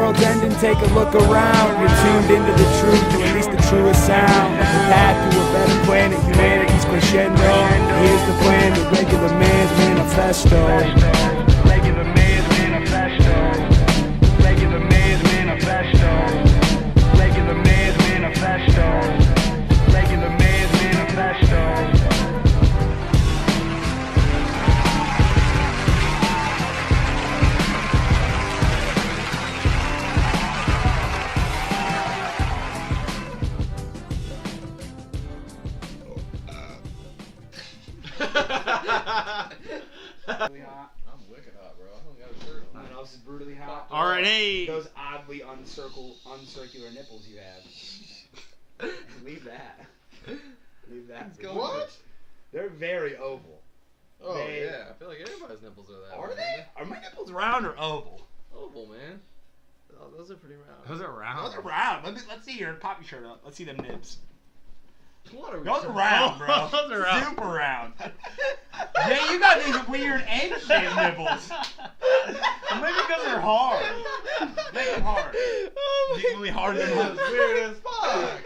world's ending, take a look around. You're tuned into the truth, or at least the truest sound. The path to a better planet, humanity's crescendo. Here's the plan, the regular man's manifesto. Regular man's manifesto. Regular man's manifesto. Regular man's manifesto. Regular man's manifesto. Really hot. I'm wicked hot, bro. I don't got a shirt on. What else is brutally hot? All right, hey. Those oddly uncircular nipples you have. Leave that. Leave that. What? They're very oval. Oh yeah, I feel like everybody's nipples are that. Are way, they? man. Are my nipples round or oval? Oval, man. Oh, those are pretty round. Those are round. Those are round. Let's see your pop your shirt up. Let's see them nips. What are we Those are doing? round, bro. Those are round. Super round. Yeah, you got these weird egg-shaped nipples. Maybe because they're hard. Make them hard. Oh You really hard them up. That's weird as fuck.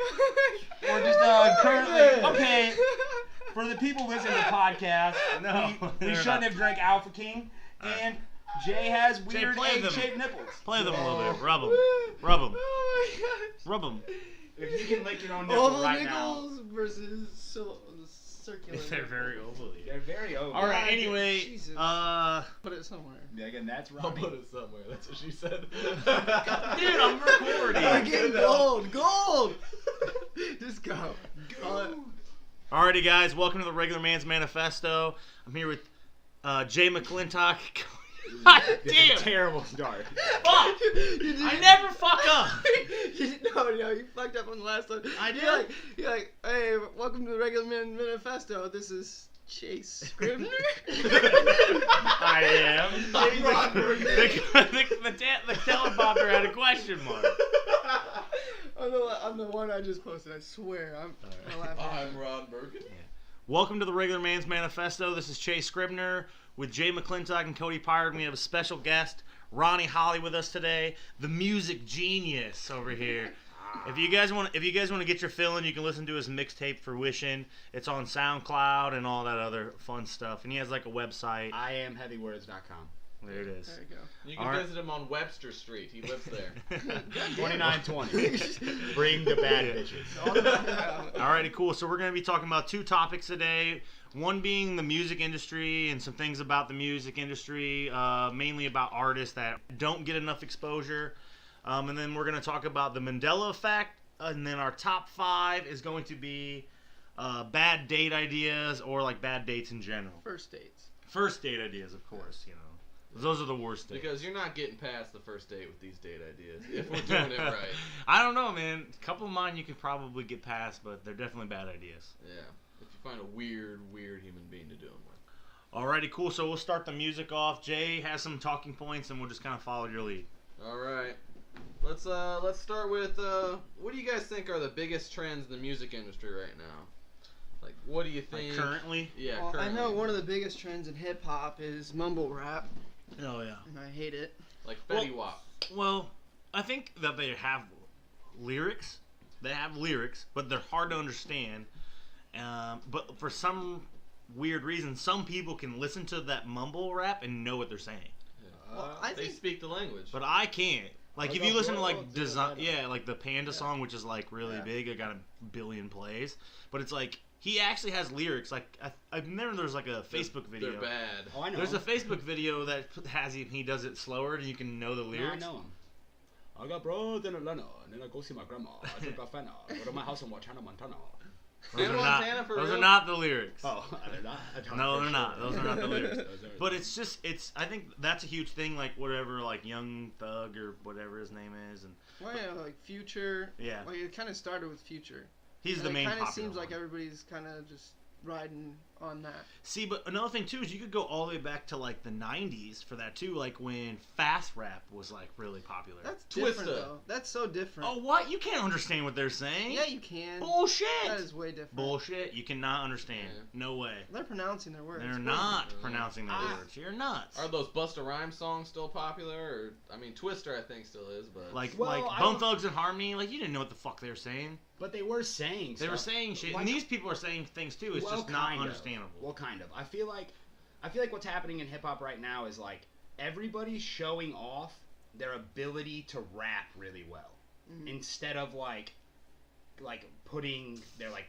Or just currently. Okay. For the people listening to the podcast, we they're shouldn't not. have drank Alpha King, and Jay has weird play them. egg-shaped nipples. Play them a little bit. Rub them. Rub them. Oh my god. Rub them. If you can lick your own nipple Oval right now. nickels versus circular. They're very ovally. They're very oval. All right. God, Anyway, Jesus. Put it somewhere. Yeah, again, that's I'll Ronnie. put it somewhere. That's what she said. dude, I'm recording. I'm getting gold. Just go. Alrighty, guys, welcome to the Regular Man's Manifesto. I'm here with Jay McClintock. God damn! Terrible start. Fuck! I never fuck up. No, you fucked up on the last one. I did? You're like, hey, welcome to the Regular Man Manifesto. This is Chase Scribner. I am. The teleprompter had a question mark. I'm the one I just posted. I swear. I'm Ron Birkin. Welcome to the Regular Man's Manifesto. This is Chase Scribner with Jay McClintock and Cody Pirate. We have a special guest, Ronnie Hoelle, with us today, the music genius over here. If you guys want to get your fill in, you can listen to his mixtape Fruition. It's on SoundCloud and all that other fun stuff. And he has like a website. IamHeavyWords.com. There it is. There you go. You can All right. visit him on Webster Street. He lives there. 2920. Bring the bad bitches. Alrighty, cool. So we're going to be talking about two topics today. One being the music industry and some things about the music industry, mainly about artists that don't get enough exposure. And then we're going to talk about the Mandela effect. And then our top 5 is going to be bad date ideas or like bad dates in general. First dates. First date ideas, of course, you know. Those are the worst dates. Because you're not getting past the first date with these date ideas. If we're doing it right. I don't know, man. A couple of mine you could probably get past, but they're definitely bad ideas. Yeah. If you find a weird human being to do them with. Alrighty, cool. So we'll start the music off. Jay has some talking points, and we'll just kind of follow your lead. All right. Let's start with what do you guys think are the biggest trends in the music industry right now? Like, what do you think? Like currently? Yeah, Well, currently. I know one of the biggest trends in hip hop is mumble rap, Oh, yeah. and I hate it. Like Fetty Wap. Well, I think that they have lyrics. They have lyrics, but they're hard to understand. But for some weird reason, some people can listen to that mumble rap and know what they're saying. Well, I They think speak the language. But I can't. Like, I if you got listen to, bro, like, design, yeah, yeah, like the Panda song, which is, like, really Yeah. big. It got 1 billion plays. But it's like, he actually has lyrics. Like, I remember there's, like, a Facebook video. They're bad. Oh, I know. There's a him. Facebook video that has him. He does it slower, and you can know the No, I lyrics. know him. I got bros in Atlanta, and then I go see my grandma. I drink a fena. Go to my house and watch Hannah Montana. Those, Hannah are not, Montana for those real? are not the lyrics. Oh, they're not? No, they're not. Those are not the lyrics. Those are- But it's just, I think that's a huge thing, like, whatever, like, Young Thug or whatever his name is. And well, yeah, like Future. Yeah. Like it kind of started with Future. he's And the main It kind popular of seems one. like everybody's kind of just riding on that. See, but another thing too is you could go all the way back to like the '90s for that too, like when fast rap was like really popular. That's Twista. different though. That's so different. Oh, what? You can't understand what they're saying? Yeah, you can. Bullshit. That is way different. Bullshit. You cannot understand. Yeah. No way. They're pronouncing their words. They're What is not it? pronouncing their words. You're nuts. Are those Busta Rhymes songs still popular? Or I mean, Twister I think still is, but Like Well, like I Bone don't- Thugs and Harmony, like you didn't know what the fuck they were saying. But they were saying They were stuff. saying shit, Like- and these people are saying things too. It's Well, just not kind of. understandable. Well, kind of. I feel like what's happening in hip hop right now is like everybody's showing off their ability to rap really well, instead of like putting their like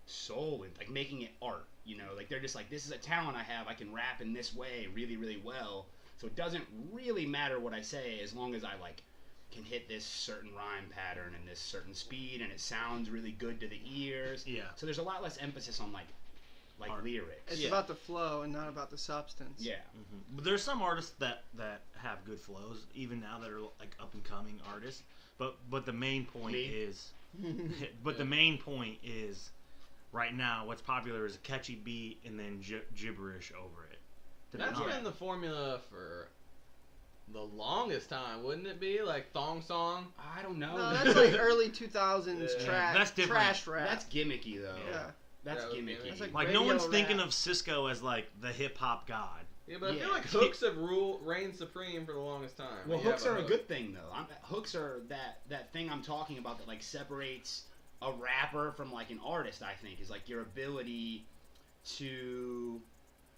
soul in, like making it art. You know, like they're just like, this is a talent I have. I can rap in this way really, really well. So it doesn't really matter what I say as long as I like can hit this certain rhyme pattern and this certain speed and it sounds really good to the ears. Yeah. So there's a lot less emphasis on like Art. lyrics. It's Yeah. about the flow and not about the substance. Yeah. But there's some artists that have good flows, even now that are like up and coming artists. But the main point Me? is, the main point is, right now what's popular is a catchy beat and then gibberish over it. To be that's honest. been the formula for the longest time, wouldn't it be? Like thong song. I don't know. No, that's like early 2000s Yeah. trash. That's different. Trash rap. That's gimmicky though. yeah. That's That was gimmicky. gimmicky. That's like Like no radio one's thinking rap. of Cisco as like the hip hop god. Yeah, but I Yeah. feel like hooks have reigned supreme for the longest time. Well, You hooks have are a hook. good thing though. Hooks are that thing I'm talking about that like separates a rapper from like an artist. I think is like your ability to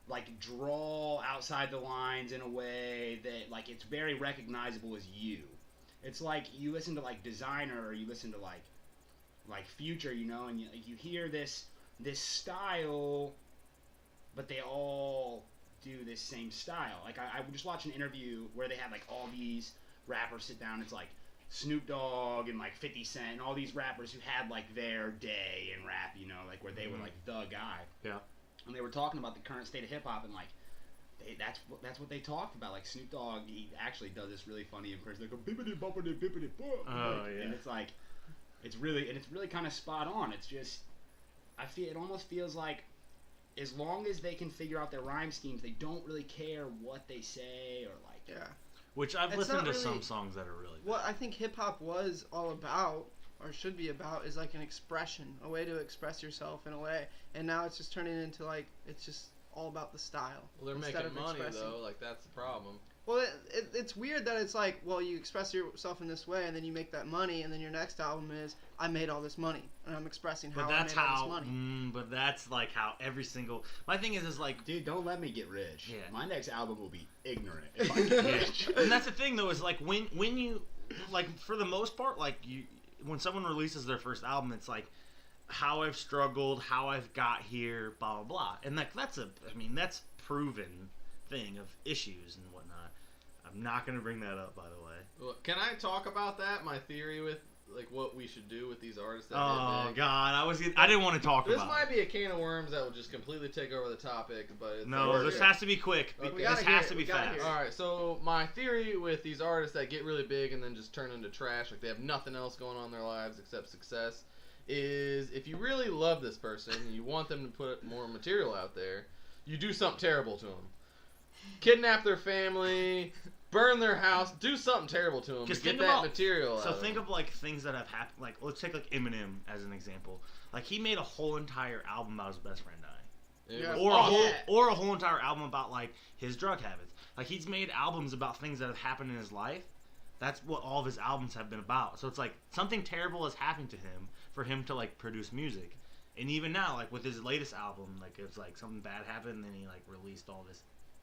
like draw outside the lines in a way that like it's very recognizable as you. It's like you listen to like Designer or you listen to like Future, you know, and you hear this style, but they all do this same style. Like I just watched an interview where they had like all these rappers sit down. It's like Snoop Dogg and like 50 Cent and all these rappers who had like their day in rap, you know, like where they were like the guy. Yeah. And they were talking about the current state of hip hop and like that's what they talked about. Like Snoop Dogg, he actually does this really funny impression. They go bippity boppity bippity bop. Oh, yeah. And it's like it's really kind of spot on. It's just it almost feels like as long as they can figure out their rhyme schemes, they don't really care what they say or like. Yeah. Which I've It's listened not to really- some songs that are really What I think hip hop was all about, or should be about, is like an expression, a way to express yourself in a way. And now it's just turning into like, it's just all about the style. Well, they're instead making of money expressing. though. Like that's the problem. Well, it's weird that it's like, well, you express yourself in this way, and then you make that money, and then your next album is, I made all this money, and I'm expressing how But that's I made all how. this money. But that's like how every single. My thing is like. Dude, don't let me get rich. Yeah. My next album will be ignorant if I get rich. And that's the thing though, is like when you like for the most part, like when someone releases their first album, it's like how I've struggled, how I've got here, blah blah blah, and like that's proven thing of issues and whatnot. I'm not gonna bring that up, by the way. Well, can I talk about that? My theory with like what we should do with these artists. That Oh hit big? God, I didn't want to talk This about might it. be a can of worms that will just completely take over the topic, but it's No, like- this has to be quick. Okay. We This gotta hear has it, to we be gotta fast. hear it. All right, so my theory with these artists that get really big and then just turn into trash, like they have nothing else going on in their lives except success, is if you really love this person and you want them to put more material out there, you do something terrible to them. Kidnap their family, burn their house, do something terrible to them to Just get think that about- material So out think of of like things that have happened. Like let's take like Eminem as an example. Like he made a whole entire album about his best friend dying. them. Yeah. Or a whole entire album about like his drug habits. Like he's made albums about things that have happened in his life. That's what all of his albums have been about. So it's like something terrible has happened to him for him to like produce music. And even now, like with his latest album, like it's like something bad happened, and then he like released all this,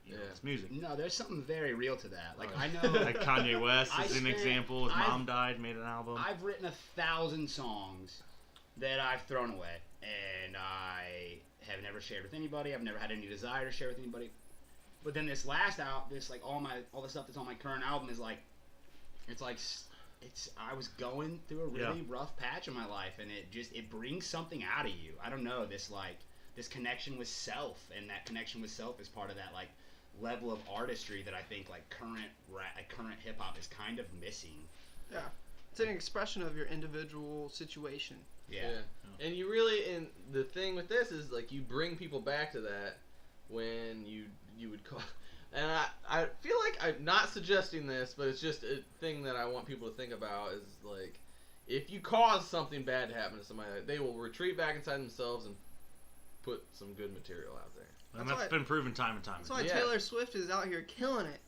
this music. No, there's something very real to that. Like Oh. I know, Like Kanye West I is an spent- example. His I've- mom died, made an album. I've written 1,000 songs that I've thrown away, and I have never shared with anybody. I've never had any desire to share with anybody. But then this last this like all the stuff that's on my current album is like, I was going through a really rough patch in my life, and it brings something out of you. I don't know, this connection with self, and that connection with self is part of that like level of artistry that I think like current hip hop is kind of missing. Yeah. It's an expression of your individual situation. Yeah. And you really, and the thing with this is like you bring people back to that when you would call. And I feel like I'm not suggesting this, but it's just a thing that I want people to think about is like, if you cause something bad to happen to somebody, they will retreat back inside themselves and put some good material out there. And That's that's why- been proven time and time That's again. why Yeah. Taylor Swift is out here killing it.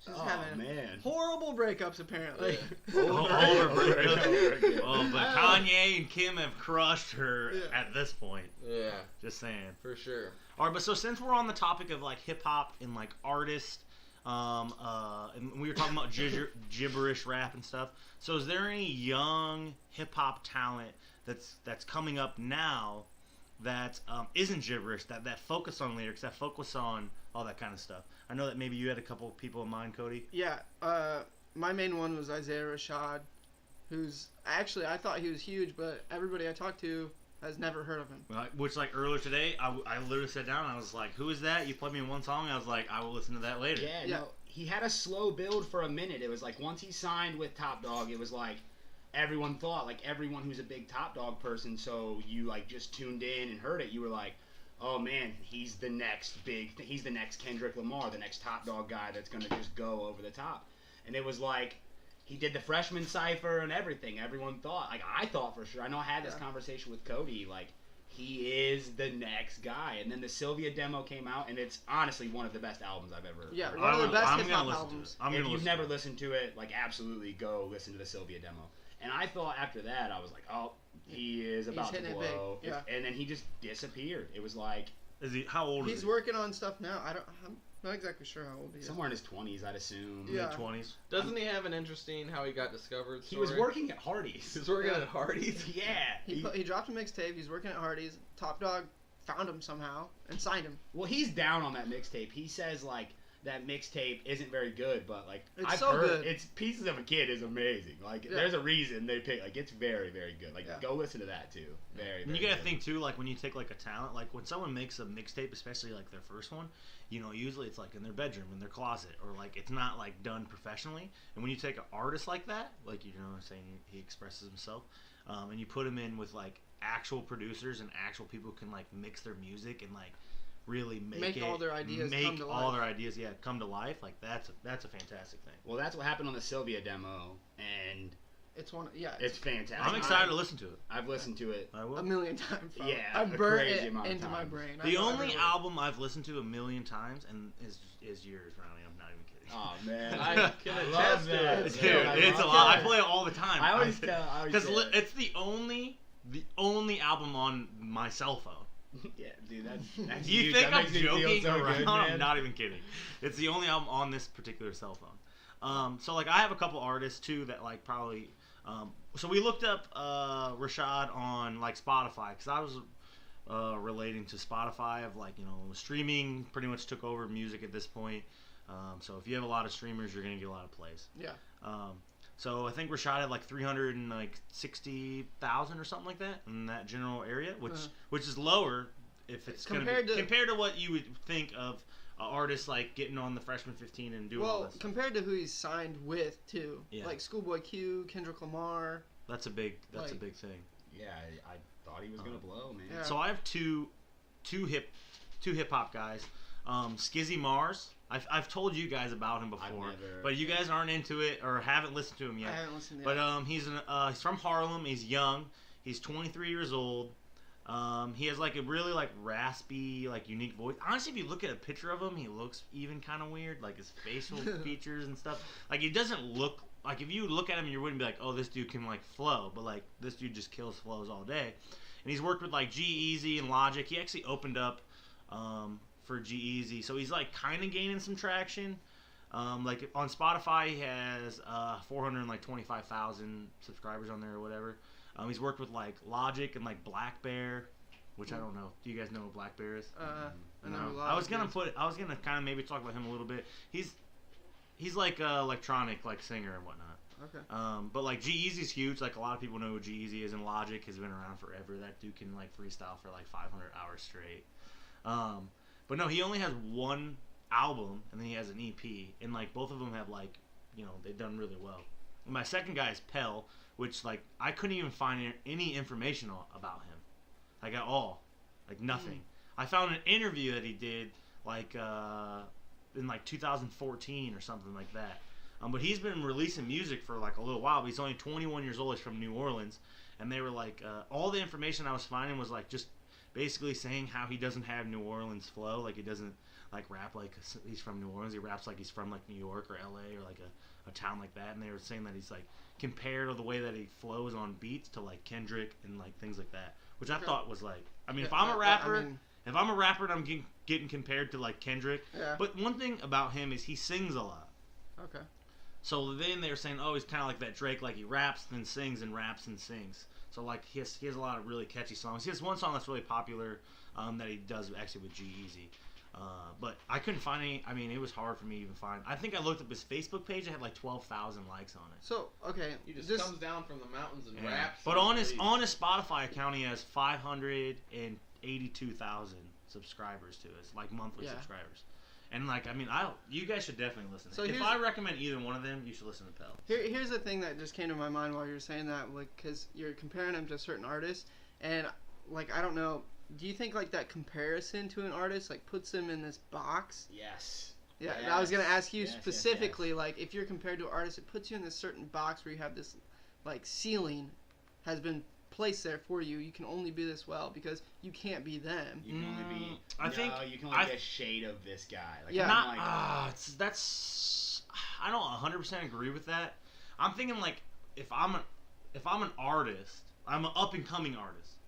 She's Oh, having man. horrible breakups apparently. Over again. Oh, but Kanye and Kim have crushed her Yeah. at this point. Yeah, Just saying. for sure. All right, but so since we're on the topic of like hip hop and like artists, and we were talking about gibberish rap and stuff. So is there any young hip hop talent that's coming up now that isn't gibberish, that focus on lyrics, that focus on all that kind of stuff? I know that maybe you had a couple of people in mind, Cody. Yeah, my main one was Isaiah Rashad, who's actually I thought he was huge, but everybody I talked to has never heard of him. Which, like, earlier today, I literally sat down and I was like, who is that? You played me one song, I was like, I will listen to that later. Yeah, Yeah. no, he had a slow build for a minute. It was like once he signed with Top Dog, it was like everyone thought, like everyone who's a big Top Dog person, so you like just tuned in and heard it, you were like, oh man, he's the next he's the next Kendrick Lamar, the next Top Dog guy that's gonna just go over the top. And it was like, he did the freshman cipher and everything. Everyone thought, like I thought for sure. I know I had this conversation with Cody, like he is the next guy. And then the Sylvia demo came out, and it's honestly one of the best albums I've ever Yeah, heard. one of the best I'm hip gonna hop listen albums. to it. I'm If gonna you've listen never to it. listened to it, like absolutely go listen to the Sylvia demo. And I thought after that, I was like, oh, he is about to hitting it blow. big, yeah. And then he just disappeared. It was like Is he? How old is He's he? working on stuff now. I'm not exactly sure how old he is. somewhere in his 20s, I'd assume. Yeah. Mid-20s. Doesn't he have an interesting how he got discovered He was story? working at Hardee's. He was working Yeah. at Hardee's. Yeah. He dropped a mixtape. He's working at Hardee's. Top Dog found him somehow and signed him. Well, he's down on that mixtape. He says like that mixtape isn't very good, but like It's I've so heard good. it's Pieces of a Kid is amazing. Like Yeah. there's a reason they pick, like it's very very good. Like Yeah. go listen to that too. Very. And very you gotta good. think too, like when you take like a talent, like when someone makes a mixtape, especially like their first one, you know, usually it's like in their bedroom, in their closet, or like it's not like done professionally. And when you take an artist like that, like you know what I'm saying, he expresses himself, and you put him in with like actual producers and actual people who can like mix their music and like really make it, all their ideas make come to all life. their ideas, come to life. Like that's a fantastic thing. Well, that's what happened on the Sylvia demo, and It's one. Yeah, it's fantastic. I'm excited to listen to it. I've listened to it. I will. a million times. Probably. Yeah, I've a burnt crazy it amount of into my times. brain. I The know only every word. album I've listened to a million times and is yours, Ronnie. I'm not even kidding. Oh man, I can I attest love to that. it. Dude, I it's a love lot. I that. play it all the time. I always tell. Because it's the only album on my cell phone. Yeah, dude, that's Do you huge. think That I'm makes me feel joking so around? good, I'm man. not even kidding. It's the only album on this particular cell phone. So like I have a couple artists too that like probably. So we looked up Rashad on like Spotify because I was relating to Spotify of like streaming pretty much took over music at this point. So if you have a lot of streamers, you're gonna get a lot of plays. Yeah. So I think Rashad had like 360,000 or something like that in that general area, which is lower if it's compared to what you would think of an artist like getting on the Freshman 15 and doing all Well, this. compared to who he's signed with too, Yeah. like Schoolboy Q, Kendrick Lamar. That's a big like- thing. Yeah, I thought he was gonna blow, man. Yeah. So I have two hip hop guys. Skizzy Mars. I've told you guys about him before, never- but you guys aren't into it or haven't listened to him I yet. haven't listened to But it. he's from Harlem. He's young. He's 23 years old. He has like a really like raspy, like unique voice. Honestly, if you look at a picture of him, he looks even kind of weird, like his facial features and stuff. Like he doesn't look like if you look at him, you wouldn't be like, oh, this dude can like flow. But like this dude just kills flows all day. And he's worked with like G-Eazy and Logic. He actually opened up for G-Eazy, so he's like kind of gaining some traction. Like on Spotify, he has 425,000 subscribers on there or whatever. He's worked with like Logic and like Black Bear, which I don't know. Do you guys know what Black Bear is? I know No. a lot I was of gonna dudes. kind of maybe talk about him a little bit. He's like a electronic like singer and whatnot. Okay. But like G-Eazy's huge. Like a lot of people know who G-Eazy is, and Logic has been around forever. That dude can like freestyle for like 500 hours straight. But no, he only has one album, and then he has an EP, and like both of them have like they've done really well. My second guy is Pell, which like I couldn't even find any information about him, like at all, like nothing. I found an interview that he did like in like 2014 or something like that. But he's been releasing music for like a little while. But he's only 21 years old. He's from New Orleans, and they were like all the information I was finding was like just basically saying how he doesn't have New Orleans flow, like he doesn't like rap like he's from New Orleans. He raps like he's from like New York or LA or like a town like that. And they were saying that he's like compared to the way that he flows on beats to like Kendrick and like things like that, which I thought was like, I mean, if I'm a rapper, if I'm a rapper and I'm getting compared to like Kendrick, but one thing about him is he sings a lot. Okay. So then they were saying, oh, he's kind of like that Drake, like he raps then sings and raps and sings. So like he has a lot of really catchy songs. He has one song that's really popular that he does actually with G-Eazy. But I couldn't find any. I mean, it was hard for me to even find. I think I looked up his Facebook page. It had like 12,000 likes on it. So okay, He just comes down from the mountains and raps. But on his Spotify account, he has 582,000 subscribers to his like monthly subscribers. And like, I mean, you guys should definitely listen. So if I recommend either one of them, you should listen to Pell. Here's the thing that just came to my mind while you were saying that, like, because you're comparing him to certain artists, and like, I don't know, do you think like that comparison to an artist like puts him in this box? Yes. Yeah, and I was gonna ask you specifically, like, if you're compared to an artist, it puts you in this certain box where you have this, like, ceiling has been placed there for you. You can only be this well because you can't be them. You can only be. You can only be a shade of this guy. Like, that's. I don't 100% agree with that. I'm thinking like if I'm an artist, I'm an up and coming artist,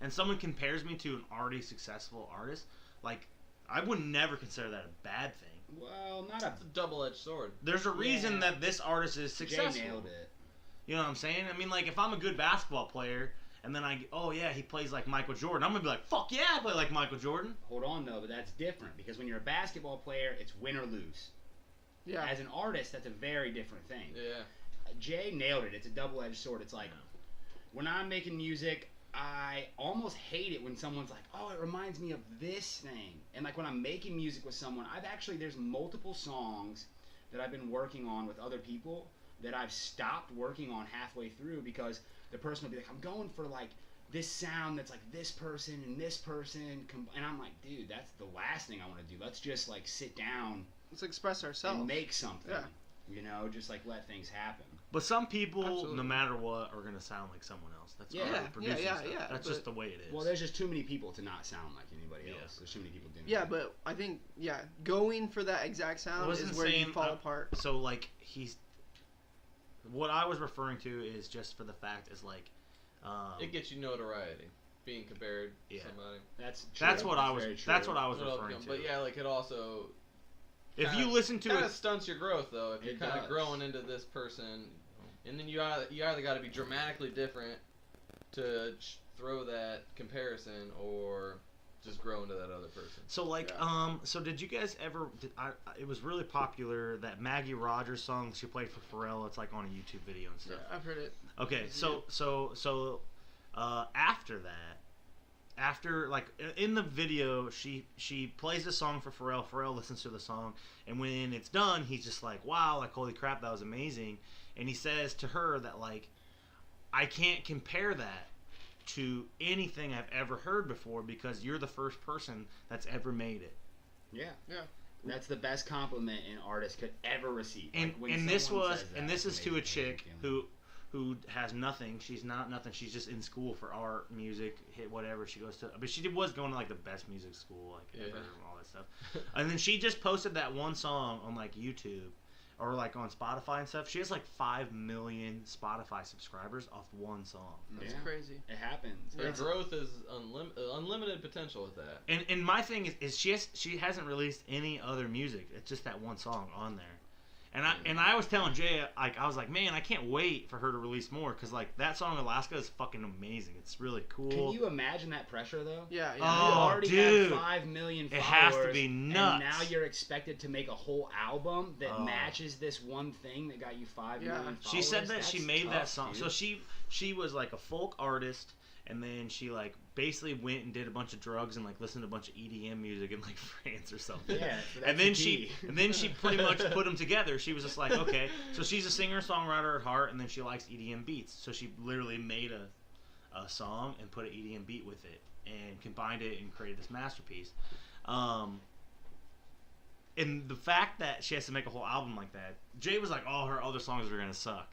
and someone compares me to an already successful artist, like I would never consider that a bad thing. Well, not It's a double-edged sword. There's a reason that this artist is successful. Jay nailed it. You know what I'm saying? I mean, like, if I'm a good basketball player, and then he plays like Michael Jordan, I'm going to be like, fuck yeah, I play like Michael Jordan. Hold on, though, but that's different, because when you're a basketball player, it's win or lose. Yeah. As an artist, that's a very different thing. Yeah. Jay nailed it. It's a double-edged sword. It's like, when I'm making music, I almost hate it when someone's like, oh, it reminds me of this thing. And like when I'm making music with someone, there's multiple songs that I've been working on with other people that I've stopped working on halfway through because the person will be like, I'm going for like this sound that's like this person and this person. And I'm like, dude, that's the last thing I want to do. Let's just like sit down. Let's express ourselves. And make something. Yeah. You know, just like let things happen. But some people, no matter what, are going to sound like someone else. That's producing stuff. That's just the way it is. Well, there's just too many people to not sound like anybody else. There's too many people doing it. Yeah, but I think, going for that exact sound is where you fall apart. So, like, what I was referring to is just for the fact is, like... it gets you notoriety, being compared to somebody. That's what I was referring to. But yeah, like, it also... If you listen to it... It kind of stunts your growth, though, if you're kind of growing into this person. And then you either got to be dramatically different to throw that comparison, or just grow into that other person. So like, so did you guys ever? It was really popular, that Maggie Rogers song she played for Pharrell. It's like on a YouTube video and stuff. Yeah, I've heard it. Okay, so after like in the video, she plays the song for Pharrell. Pharrell listens to the song, and when it's done, he's just like, wow, like holy crap, that was amazing. And he says to her that like, I can't compare that to anything I've ever heard before because you're the first person that's ever made it. Yeah. Yeah. That's the best compliment an artist could ever receive. And this is to a chick who has nothing. She's not nothing. She's just in school for art, music, hit whatever she goes to. But she was going to like the best music school, like ever, and all that stuff. And then she just posted that one song on like YouTube or like on Spotify and stuff. She has like 5 million Spotify subscribers off one song. That's crazy. It happens. Her growth is unlimited potential with that. And my thing is she hasn't released any other music. It's just that one song on there. And I was telling Jay, like, I was like, man, I can't wait for her to release more because like that song Alaska is fucking amazing. It's really cool. Can you imagine that pressure though? Yeah. You already have 5 million followers. It has to be nuts. And now you're expected to make a whole album that matches this one thing that got you 5 million followers. She said that she made tough, that song. dude. So she was like a folk artist, and then she like basically went and did a bunch of drugs and like listened to a bunch of EDM music in like France or something. Yeah, so that's and then the key. she pretty much put them together. She was just like, okay, so she's a singer-songwriter at heart, and then she likes EDM beats. So she literally made a song and put an EDM beat with it and combined it and created this masterpiece. And the fact that she has to make a whole album like that, Jay was like, all her other songs are gonna suck.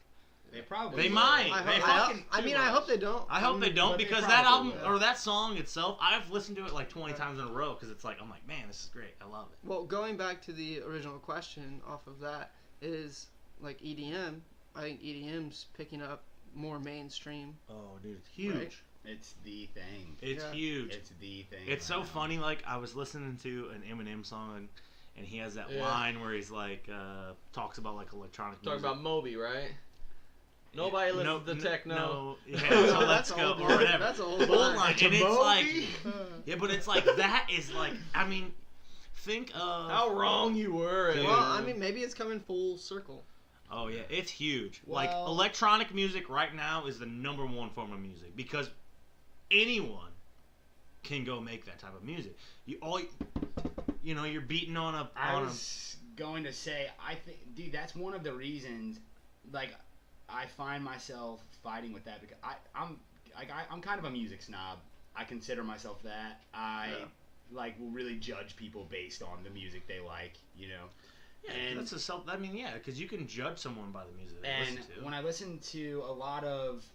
They probably They will. might. I They hope, fucking. I hope they don't. I hope they don't, but they because that probably album will. or that song itself, I've listened to it like 20 times in a row because it's like, I'm like, man, this is great. I love it. Well, going back to the original question off of that is like EDM. I think EDM's picking up more mainstream. Oh, dude, it's huge. Right. It's the thing. It's Yeah. huge. It's the thing. It's right so now. funny. Like, I was listening to an Eminem song, and he has that Yeah. line where he's like, talks about like electronic Talking music. about Moby, right? Nobody listens to techno. No, yeah, so let's That's go old, or dude. whatever. That's a old Full line. line, and it's Moby? like, yeah, but it's like that is like, I mean, think of How wrong you were. Dude. Well, I mean, maybe it's coming full circle. Oh yeah, it's huge. Like Well- electronic music right now is the #1 form of music because anyone can go make that type of music. You're beating on a I on was going to say, I think, dude, that's one of the reasons. Like, I find myself fighting with that because I'm kind of a music snob. I consider myself that. Like will really judge people based on the music they like, you know. yeah, and- that's a self. I mean, yeah, because you can judge someone by the music they And listen to. when I listen to a lot of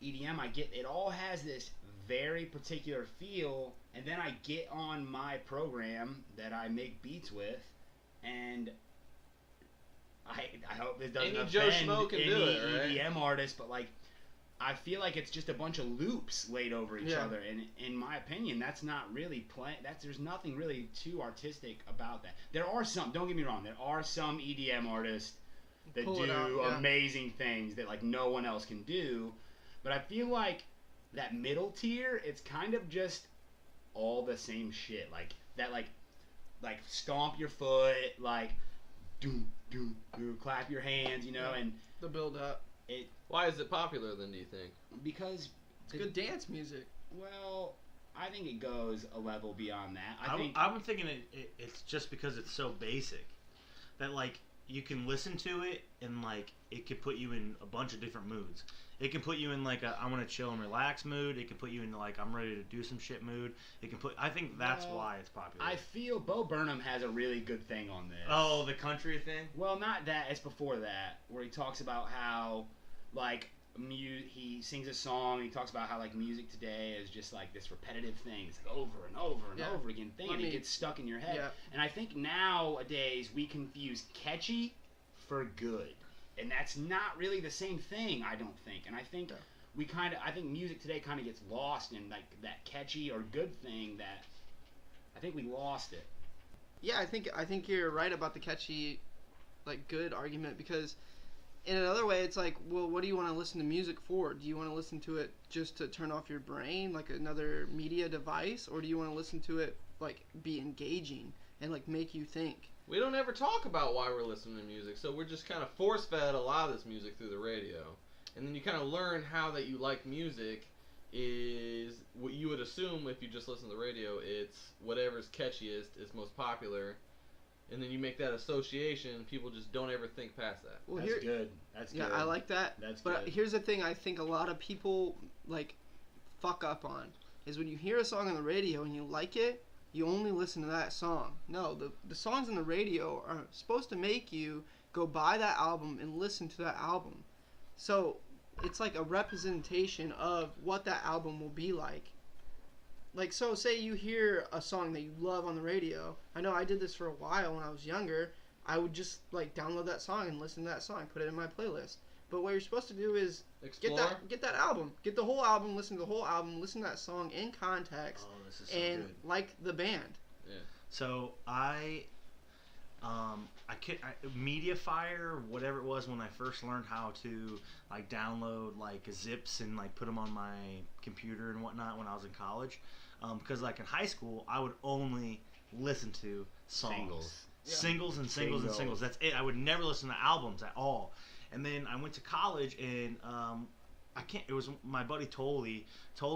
EDM, I get it all has this very particular feel, and then I get on my program that I make beats with, and I hope this doesn't Any Joe offend Schmo can any do it, right? EDM artist, but like I feel like it's just a bunch of loops laid over each Yeah. other, and in my opinion, that's not really there's nothing really too artistic about that. There are some, don't get me wrong, there are some EDM artists that Pull it do out, yeah. amazing things that like no one else can do, but I feel like that middle tier, it's kind of just all the same shit, like that, like stomp your foot, like do clap your hands, you know, and The build up. it Why is it popular then, do you think? because It's good dance music. well, I think it goes a level beyond that. I think I'm thinking it's just because it's so basic that like you can listen to it and like it could put you in a bunch of different moods. It can put you in like a I want to chill and relax mood. It can put you in like I'm ready to do some shit mood. I think that's Well, why it's popular. I feel Bo Burnham has a really good thing on this. Oh, the country thing? Well, not that. It's before that, where he talks about how, like, he sings a song. And he talks about how like music today is just like this repetitive thing. It's like over and over and Yeah. over again thing, I and mean, it gets stuck in your head. yeah. And I think nowadays we confuse catchy for good, and that's not really the same thing. I don't think. And I think Yeah. I think music today kind of gets lost in like that catchy or good thing that I think we lost it. Yeah, I think you're right about the catchy, like good argument, because in another way it's like, well, what do you want to listen to music for? Do you want to listen to it just to turn off your brain, like another media device, or do you want to listen to it like be engaging and like make you think? We don't ever talk about why we're listening to music, so we're just kind of force-fed a lot of this music through the radio. And then you kind of learn how that you like music is what you would assume if you just listen to the radio. It's whatever's catchiest, is most popular. And then you make that association, people just don't ever think past that. Well, That's here, good. That's yeah, good. I like that. That's But good. here's the thing I think a lot of people like fuck up on is when you hear a song on the radio and you like it, you only listen to that song. No, the songs on the radio are supposed to make you go buy that album and listen to that album. So it's like a representation of what that album will be like. Like, so say you hear a song that you love on the radio. I know I did this for a while when I was younger. I would just like download that song and listen to that song, put it in my playlist. But what you're supposed to do is Explore. get that album, get the whole album, listen to the whole album, listen to that song in context, Oh, this is so and good. like the band. So Mediafire, whatever it was, when I first learned how to like download like zips and like put them on my computer and whatnot when I was in college, because like in high school I would only listen to songs, Singles. singles. That's it. I would never listen to albums at all. And then I went to college and I can't. It was my buddy told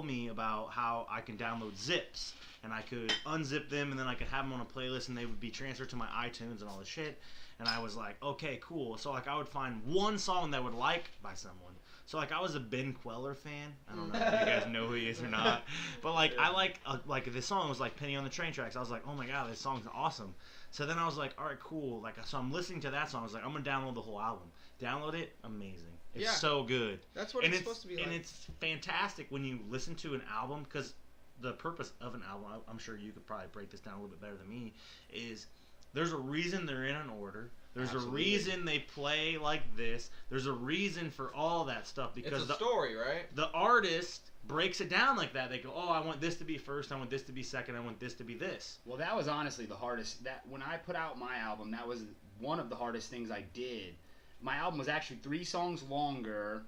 me about how I can download zips and I could unzip them and then I could have them on a playlist and they would be transferred to my iTunes and all this shit. And I was like, okay, cool. So like I would find one song that I would like by someone. So like I was a Ben Queller fan. I don't know if you guys know who he is or not, but like I like this song was like Penny on the Train Tracks. I was like, oh my god, this song's awesome. So then I was like, all right, cool. Like so I'm listening to that song. I was like, I'm gonna download the whole album. Download it, amazing. It's so good. That's what it's supposed to be like. And it's fantastic when you listen to an album because the purpose of an album, I'm sure you could probably break this down a little bit better than me, is there's a reason they're in an order. There's Absolutely. a reason they play like this. There's a reason for all that stuff because It's a story, right? the artist breaks it down like that. They go, oh, I want this to be first. I want this to be second. I want this to be this. Well, that was honestly the hardest. That when I put out my album, that was one of the hardest things I did. My album was actually 3 songs longer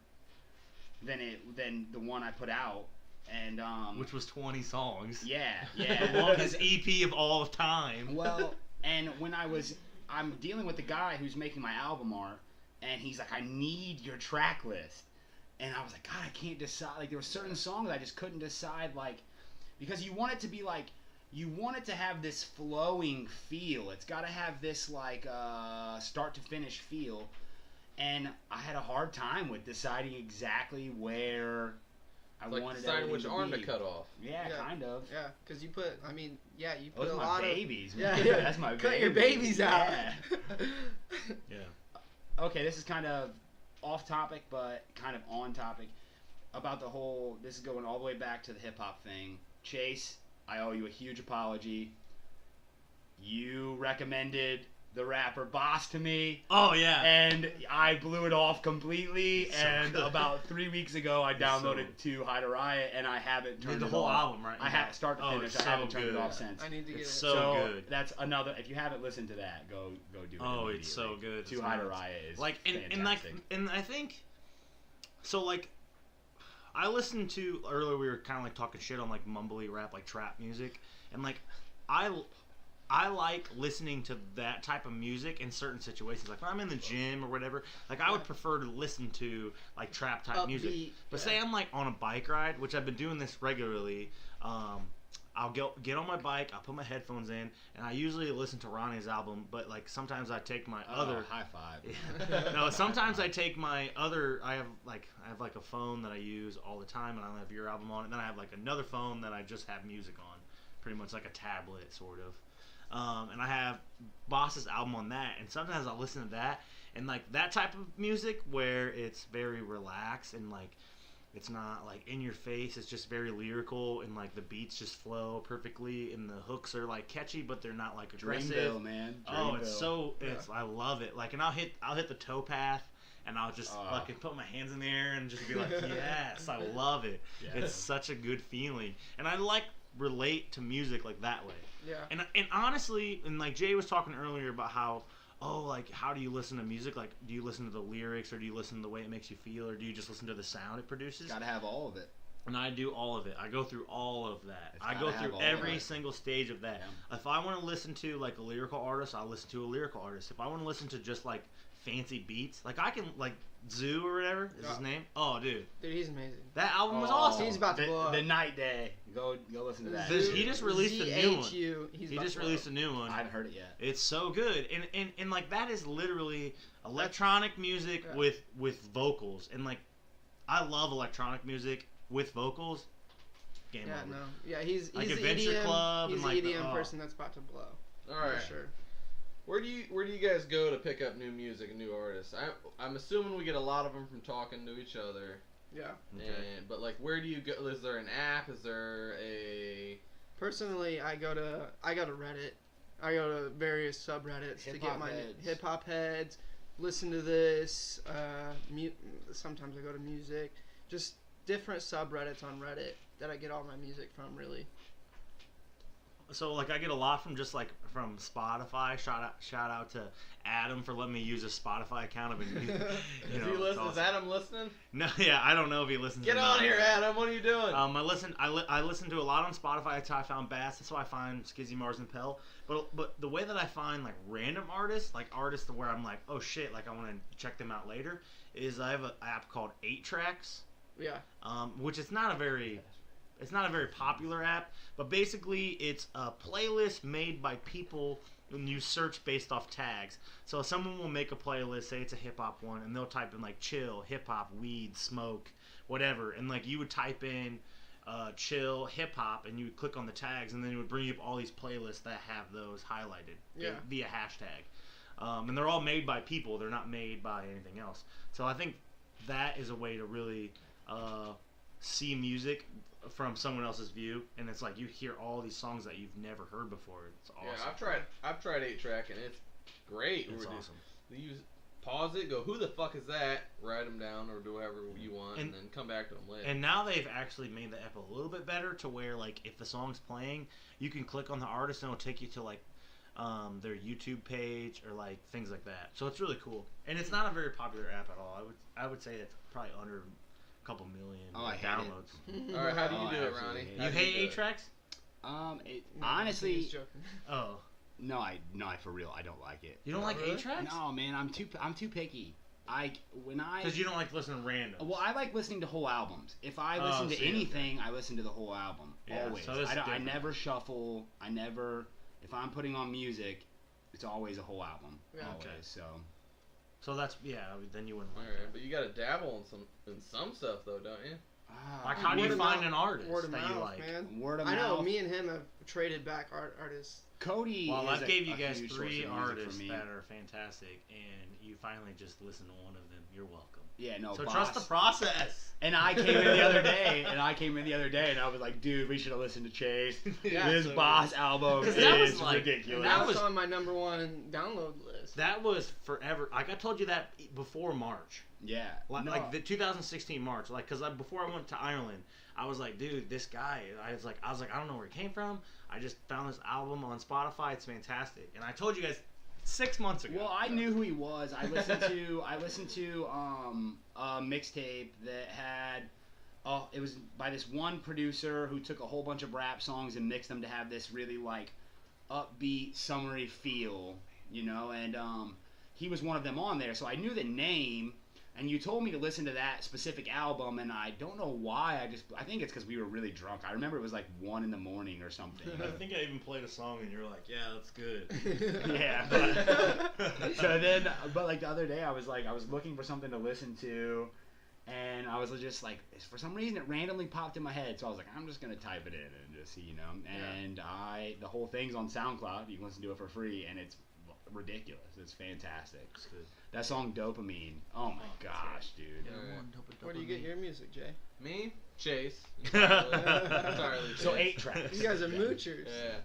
than the one I put out, and Which was 20 songs. yeah. The longest EP of all time. Well, and when I'm dealing with the guy who's making my album art, and he's like, I need your track list. And I was like, God, I can't decide. Like, there were certain songs I just couldn't decide, like, because you want it to be like, you want it to have this flowing feel. It's got to have this, like, start to finish feel. And I had a hard time with deciding exactly where I Like wanted deciding which everything arm to to be. cut off. Yeah, kind of. Yeah, because you put, you put Those a are lot my of babies, Yeah, man. yeah. That's my Cut your babies out. Yeah. Yeah. Okay, this is kind of off topic, but kind of on topic about the whole. This is going all the way back to the hip hop thing. Chase, I owe you a huge apology. You recommended the rapper Boss to me, Oh, yeah. and I blew it off completely. So And good. about 3 weeks ago, I It's downloaded so- To Hide a Riot, and I haven't turned the it whole off. album, right? I have start to Oh, finish. it's I haven't so turned it good. off since. I need to get It's it. so good. That's another. If you haven't listened to that, go do it. Oh, it's so immediately. good. To It's Hide a nuts. Riot is Like fantastic. and I think so like I listened to earlier we were kind of like talking shit on like mumbly rap like trap music and like I like listening to that type of music in certain situations like when I'm in the gym or whatever like I would prefer to listen to like trap type music Upbeat, but yeah. say I'm like on a bike ride which I've been doing this regularly I'll get on my bike, I'll put my headphones in, and I usually listen to Ronnie's album, but like sometimes I take my other high five. no, sometimes I take my other I have like a phone that I use all the time and I have your album on it, and then I have like another phone that I just have music on. Pretty much like a tablet sort of. And I have Boss's album on that, and sometimes I'll listen to that and like that type of music where it's very relaxed and like it's not like in your face. It's just very lyrical and like the beats just flow perfectly and the hooks are like catchy, but they're not like aggressive. Dreamville, man. Oh, it's Dreamville. so I love it. Like, and I'll hit the towpath and I'll just fucking put my hands in the air and just be like, yes, I love it. Yeah. It's such a good feeling, and I like relate to music like that way. Yeah. And honestly, and like Jay was talking earlier about how. Oh, like, how do you listen to music? Like, do you listen to the lyrics, or do you listen to the way it makes you feel, or do you just listen to the sound it produces? Gotta have all of it. And I do all of it. I go through all of that. It's I gotta go have through all of every it. single stage of that. Yeah. If I want to listen to, like, a lyrical artist, I'll listen to a lyrical artist. If I want to listen to just, like, fancy beats, like, I can, like, Zoo or whatever is his name. Oh, dude. Dude, he's amazing. That album was Oh, awesome. He's about to blow up. The Night Day. Go listen to that. He just released a new one. ZHU, he's He about just to blow released up. a new one. I haven't heard it yet. It's so good, and like that is literally electronic music Yeah. with vocals, and like I love electronic music with vocals. Game Yeah, over. no. Yeah, he's Like the Adventure EDM, Club he's and the like EDM the- oh. person that's about to blow. All right. For sure. Where do you guys go to pick up new music and new artists? I'm assuming we get a lot of them from talking to each other. Yeah. Okay. But like, where do you go? Is there an app? Is there a? Personally, I go to Reddit. I go to various subreddits to get Hip-hop my heads. hip hop heads. Listen to this. Sometimes I go to music. Just different subreddits on Reddit that I get all my music from. Really. So like I get a lot from just like from Spotify. Shout out to Adam for letting me use a Spotify account. I've been, you know, it's Is awesome. Adam listening? No, yeah, I don't know if he listens. Get or on not. here, Adam. What are you doing? I listen to a lot on Spotify. That's how I found Bass. That's how I find Skizzy, Mars, and Pell. But the way that I find like random artists, like artists where I'm like, oh shit, like I want to check them out later, is I have an app called 8 Tracks. Yeah. Which is not a very popular app, but basically it's a playlist made by people when you search based off tags. So someone will make a playlist, say it's a hip hop one, and they'll type in like chill, hip hop, weed, smoke, whatever, and like you would type in chill, hip hop, and you would click on the tags, and then it would bring you up all these playlists that have those highlighted via hashtag. And they're all made by people; they're not made by anything else. So I think that is a way to really see music from someone else's view, and it's like you hear all these songs that you've never heard before. It's awesome. Yeah, I've tried 8-track, and it's great. It's awesome. You pause it, go, who the fuck is that? Write them down or do whatever you want, and then come back to them later. And now they've actually made the app a little bit better to where, like, if the song's playing, you can click on the artist and it'll take you to, like, their YouTube page or, like, things like that. So it's really cool. And it's not a very popular app at all. I would say it's probably under a couple million downloads. All right, how do you do it, Ronnie? You hate 8-tracks? Honestly, He's joking. Oh. no, for real, I don't like it. You don't like really? 8-tracks? No, man, I'm too picky. Because you don't like listening to random. Well, I like listening to whole albums. If I listen to anything, I listen to the whole album. Yeah, always. so it's I different. never shuffle. If I'm putting on music, it's always a whole album. Yeah. Always. Okay. So that's, then you wouldn't like Alright, that. but you gotta dabble in some stuff though, don't you? Like, how do you Word of find mouth- an artist word of that mouth, you like? man. word of I know. mouth. Me and him have traded back artists. Cody. Well, is I gave you a guys huge 3 source of music artists for me. that are fantastic, and you finally just listened to one of them. You're welcome. Yeah, no. So Boss. trust the process. And I came in the other day, and I was like, dude, we should have listened to Chase. Yeah, This so- Boss album 'Cause is that was like- ridiculous. That That was was- on my #1 download list. That was forever. Like, I told you that before March. Yeah. Like, No. like the 2016 March. Like, because before I went to Ireland, I was like, dude, this guy. I was like, I don't know where he came from. I just found this album on Spotify. It's fantastic. And I told you guys 6 months ago. Well, I knew who he was. I listened to a mixtape that had it was by this one producer who took a whole bunch of rap songs and mixed them to have this really like upbeat summery feel, you know, and he was one of them on there. So I knew the name, and you told me to listen to that specific album, and I don't know why. I think it's because we were really drunk. I remember it was like 1 a.m. or something. I think I even played a song, and you were like, yeah, that's good. Yeah, but like the other day, I was looking for something to listen to, and I was just like, for some reason, it randomly popped in my head. So I was like, I'm just gonna type it in and just see, you know. And the whole thing's on SoundCloud. You can listen to it for free, and it's ridiculous. It's fantastic. It's good. That song "Dopamine." Oh my gosh, dude. Where do you get your music, Jay? Me? Chase. Entirely So Chase. 8-tracks. You guys are moochers. Yeah.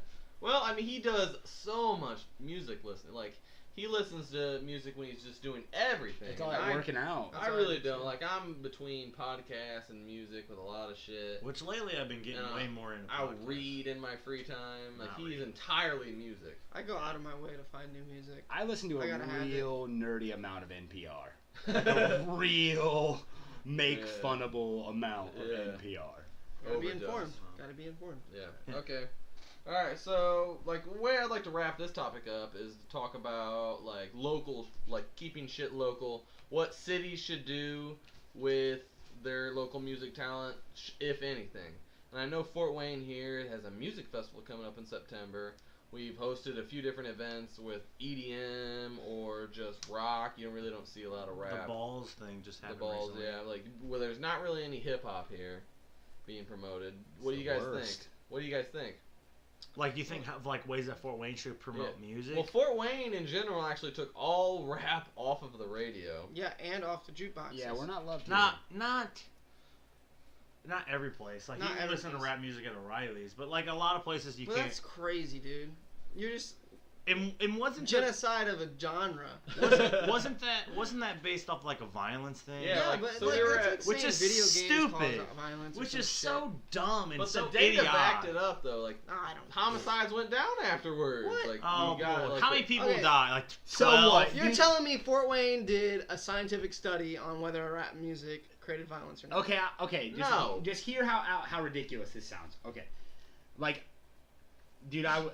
Well, I mean, he does so much music listening. Like, he listens to music when he's just doing everything. It's all And like working out. I really don't. Like, I'm between podcasts and music with a lot of shit. Which lately I've been getting way more into. I podcasts. read in my free time. Like, Not he's read. entirely music. I go out of my way to find new music. I listen to I a gotta have real nerdy amount of NPR. Like a real make funnable amount of NPR. Gotta be Overdose. informed. Gotta be informed. Yeah. Okay. All right. So, like, the way I'd like to wrap this topic up is to talk about like local, like keeping shit local. What cities should do with their local music talent, if anything. And I know Fort Wayne here has a music festival coming up in September. We've hosted a few different events with EDM or just rock. You really don't see a lot of rap. The balls thing just The happened balls, recently. yeah. Like, well, there's not really any hip hop here being promoted. What do you the guys worst. think? What do you guys think? Like, you think of like ways that Fort Wayne should promote music? Well, Fort Wayne in general actually took all rap off of the radio. Yeah, and off the jukeboxes. Yeah, we're not loved Not every place. Like, Not you can every listen to place. rap music at O'Reilly's, but like a lot of places you But can't. that's crazy, dude. You're just And wasn't genocide of a genre. wasn't that based off like a violence thing? Yeah, like, but so like, we were that's at- like which saying is video games stupid. cause violence or Which some is shit. so dumb and But so the data idiotic. backed it up, though. Like, No, I don't. homicides went down afterwards. What? Like, Oh, you got, boy. like, How many people Okay. died? Like So 12? what? You're telling me Fort Wayne did a scientific study on whether rap music created violence or not? Okay. No. Just hear how ridiculous this sounds. Okay, like, dude, I'm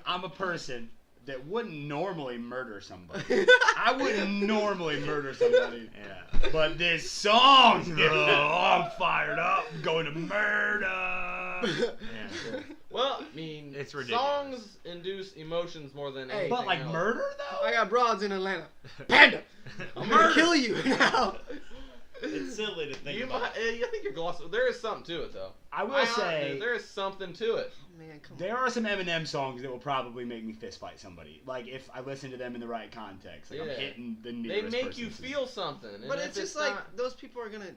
a person that wouldn't normally murder somebody. I wouldn't normally murder somebody. Yeah. But this song, I'm fired up. I'm going to murder. Yeah. Well, I mean, It's ridiculous. songs induce emotions more than anything But like else. murder though? I got broads in Atlanta. Panda! I'm gonna kill you now. It's silly to think You about. might, I think you're glossing. There is something to it, though. I will say there is something to it. Man, come there on. are some Eminem songs that will probably make me fist fight somebody. Like if I listen to them in the right context. Like I'm Yeah. hitting the They nearest make you person. feel something. And But if it's just like not, those people are gonna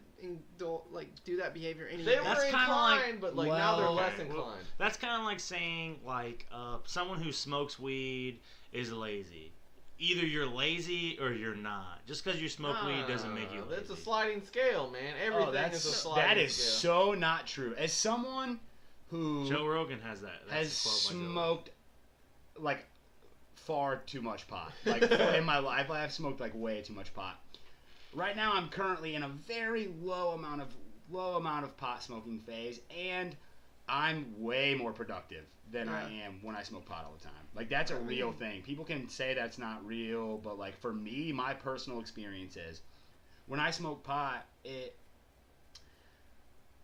do that behavior anyway. they were That's kinda inclined, but like now they're well, less okay, well, inclined. That's kind of like saying like someone who smokes weed is lazy. Either you're lazy or you're not. Just because you smoke weed doesn't make you lazy. It's a sliding scale, man. Everything is a sliding that is scale. so not true. As someone who Joe Rogan has that. That's has a quote by Joe Rogan. smoked like far too much pot. Like in my life, I've smoked like way too much pot. Right now, I'm currently in a very low amount of pot smoking phase, and I'm way more productive than I am when I smoke pot all the time. Like that's a real thing. People can say that's not real, but like for me, my personal experience is when I smoke pot,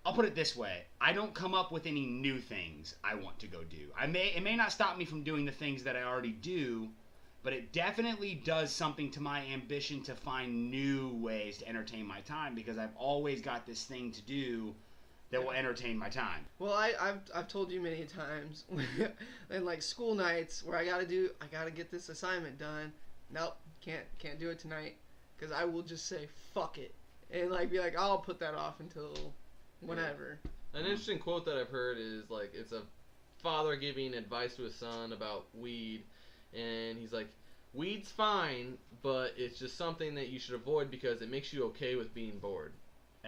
I'll put it this way. I don't come up with any new things I want to go do. It may not stop me from doing the things that I already do, but it definitely does something to my ambition to find new ways to entertain my time because I've always got this thing to do that will entertain my time. Well, I've told you many times, in like school nights where I gotta get this assignment done. Nope, can't do it tonight, because I will just say fuck it and like be like I'll put that off until whenever. An interesting quote that I've heard is like it's a father giving advice to his son about weed, and he's like, weed's fine, but it's just something that you should avoid because it makes you okay with being bored.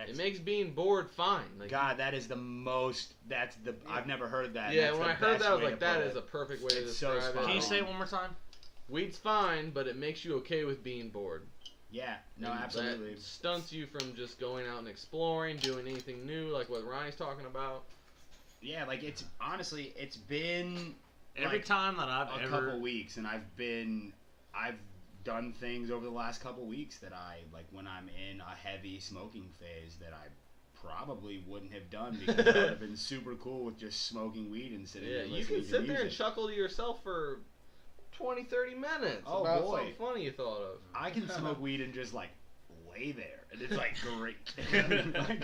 It makes being bored fine. Like, God, that is the most. I've never heard that. yeah, That's when the I heard best that, I was way like, to that put is it. a perfect way to It's so describe spot it. Can you say it one more time? Weed's fine, but it makes you okay with being bored. Yeah, no, And absolutely. That stunts you from just going out and exploring, doing anything new, like what Ronnie's talking about. Yeah, like it's honestly, it's been Every like, time that I've a ever couple weeks, and I've done things over the last couple weeks that I like when I'm in a heavy smoking phase that I probably wouldn't have done because I would have been super cool with just smoking weed and sitting Yeah, there you listening can to sit there and music. chuckle to yourself for 20, 30 minutes Oh, about boy. something funny you thought of. I can smoke weed and just like lay there, and it's like great. Like,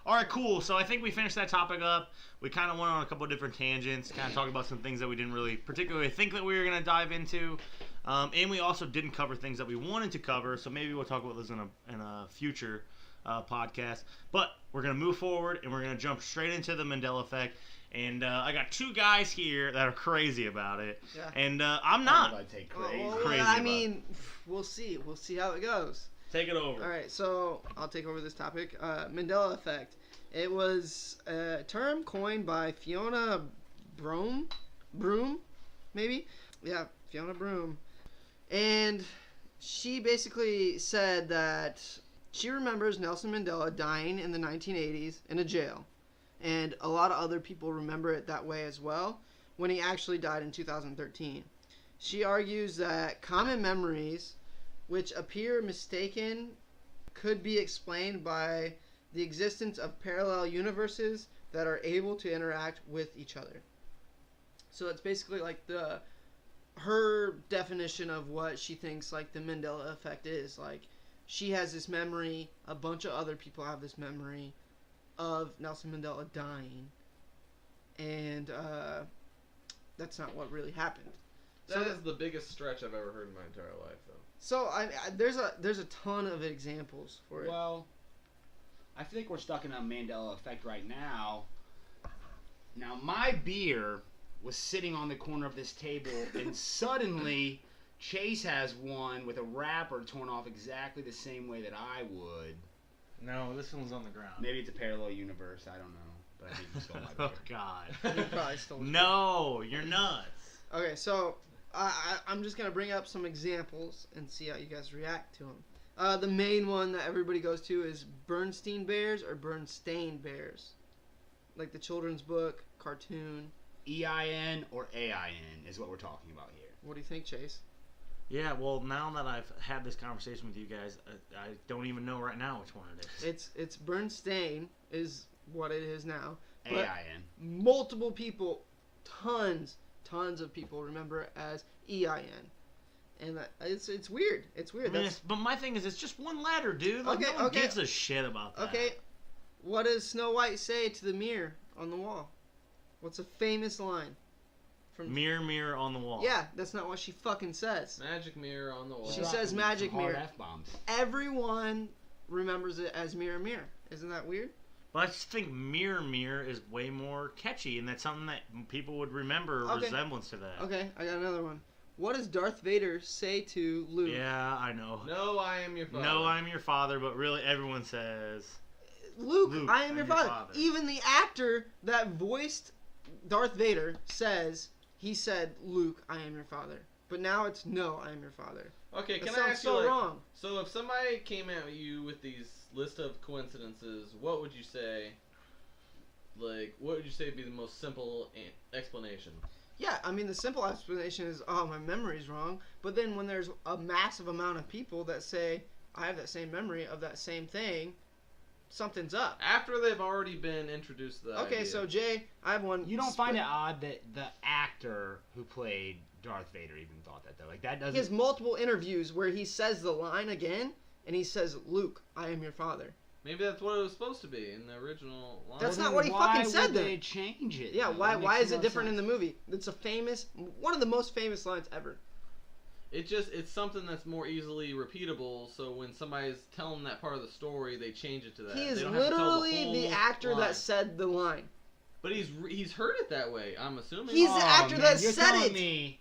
All right, cool. So I think we finished that topic up. We kind of went on a couple of different tangents, kind of talked about some things that we didn't really particularly think that we were going to dive into. And we also didn't cover things that we wanted to cover, so maybe we'll talk about this in a future podcast. But we're going to move forward, and we're going to jump straight into the Mandela effect. And I got two guys here that are crazy about it. Yeah. And I'm I don't not. know if I'd take crazy. Well, Crazy I about mean, we'll see how it goes. Take it over. All right, so I'll take over this topic. Mandela effect. It was a term coined by Fiona Broom, maybe? Yeah, Fiona Broom. And she basically said that she remembers Nelson Mandela dying in the 1980s in a jail. And a lot of other people remember it that way as well, when he actually died in 2013. She argues that common memories, which appear mistaken, could be explained by the existence of parallel universes that are able to interact with each other. So it's basically like her definition of what she thinks like the Mandela effect is. Like, she has this memory, a bunch of other people have this memory of Nelson Mandela dying, and that's not what really happened. That is the biggest stretch I've ever heard in my entire life, though. So there's a ton of examples for it. Well, I think we're stuck in a Mandela effect right now. Now, my beer was sitting on the corner of this table, and suddenly Chase has one with a wrapper torn off exactly the same way that I would. No, this one's on the ground. Maybe it's a parallel universe. I don't know. But I think you stole my beer. Oh, God. You probably stole it. No, you're nuts. Okay, so I'm just going to bring up some examples and see how you guys react to them. The main one that everybody goes to is Bernstein Bears or Bernstein Bears. Like the children's book, cartoon. EIN or AIN is what we're talking about here. What do you think, Chase? Yeah, well, now that I've had this conversation with you guys, I don't even know right now which one it is. It's Bernstein is what it is now. But AIN. multiple people, tons of people remember it as EIN. And it's weird. It's weird. I mean, but my thing is, it's just one letter, dude. Like, Okay, no one okay. gives a shit about that. Okay, what does Snow White say to the mirror on the wall? What's a famous line? From Mirror, mirror on the wall. Yeah, that's not what she fucking says. Magic mirror on the wall. She says magic Some hard mirror. F-bombs. Everyone remembers it as mirror, mirror. Isn't that weird? But I just think mirror, mirror is way more catchy, and that's something that people would remember Okay. resemblance to that. Okay, I got another one. What does Darth Vader say to Luke? Yeah, I know. No, I am your father. No, I'm your father, but really everyone says... Luke, I am your father. Even the actor that voiced Darth Vader says, he said, Luke, I am your father. But now it's, no, I am your father. Okay, That can I sounds ask you, so like, wrong. so if somebody came at you with these list of coincidences, what would you say? Like, what would you say would be the most simple explanation? Yeah, I mean, the simple explanation is, oh, my memory's wrong. But then when there's a massive amount of people that say, I have that same memory of that same thing, something's up. After they've already been introduced to the Okay, idea. so Jay, I have one. You don't find it odd that the actor who played Darth Vader even thought that, though? Like, that doesn't... He has multiple interviews where he says the line again, and he says, Luke, I am your father. Maybe that's what it was supposed to be in the original line. That's Well, not then what he fucking said Why would then. they change it? Yeah, though? why That why makes is it no different in sense. the movie? It's a famous, one of the most famous lines ever. It's something that's more easily repeatable, so when somebody's telling that part of the story, they change it to that. He They is don't have to tell literally the whole actor line. that said the line. But he's heard it that way, I'm assuming. He's the actor that you're said telling it.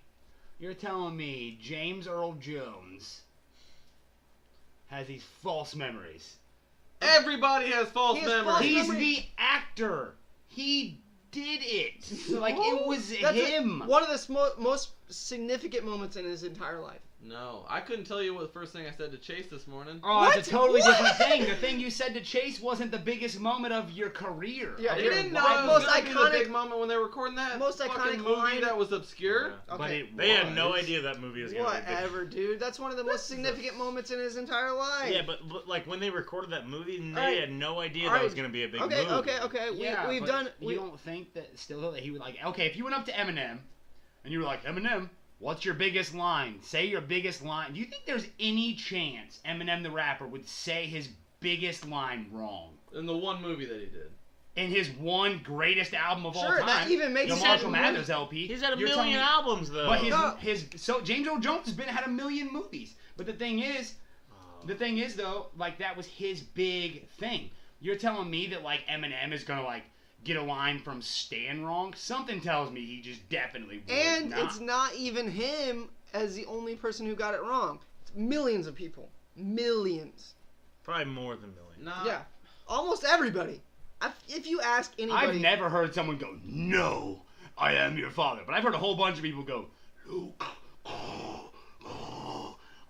You're telling me James Earl Jones has these false memories. Everybody has false He has memories. false He's memory. the actor. He did it. Like, it was That's him. one of the most significant moments in his entire life. No, I couldn't tell you what the first thing I said to Chase this morning. Oh, What? it's a totally What? different thing. The thing you said to Chase wasn't the biggest moment of your career. Yeah, I Of you're your didn't know life. it was Most gonna be the iconic- big moment when they were recording that most fucking iconic movie line- that was obscure. Yeah. But Okay. it They had no was. idea that movie was going to be big. Whatever, dude. That's one of the most significant moments in his entire life. Yeah, but like when they recorded that movie, they Alright. had no idea Alright. that was going to be a big Okay, movie. okay. Yeah, We've but done. You don't think that still though that he would like? Okay, if you went up to Eminem, and you were like, Eminem, what's your biggest line? Say your biggest line. Do you think there's any chance Eminem the rapper would say his biggest line wrong In the one movie that he did. in his one greatest album of all Sure, time? that even makes the sense. Marshall Mathers LP. He's had a You're telling million me- albums, though. But No. so James Earl Jones has had a million movies. But the thing is though, like that was his big thing. You're telling me that like Eminem is gonna like get a line from Stan wrong? Something tells me he just definitely would And not. it's not even him as the only person who got it wrong. It's millions of people. Millions. Probably more than a million. Nah. Yeah. Almost everybody. If you ask anybody. I've never heard someone go, "No, I am your father," but I've heard a whole bunch of people go, "Luke,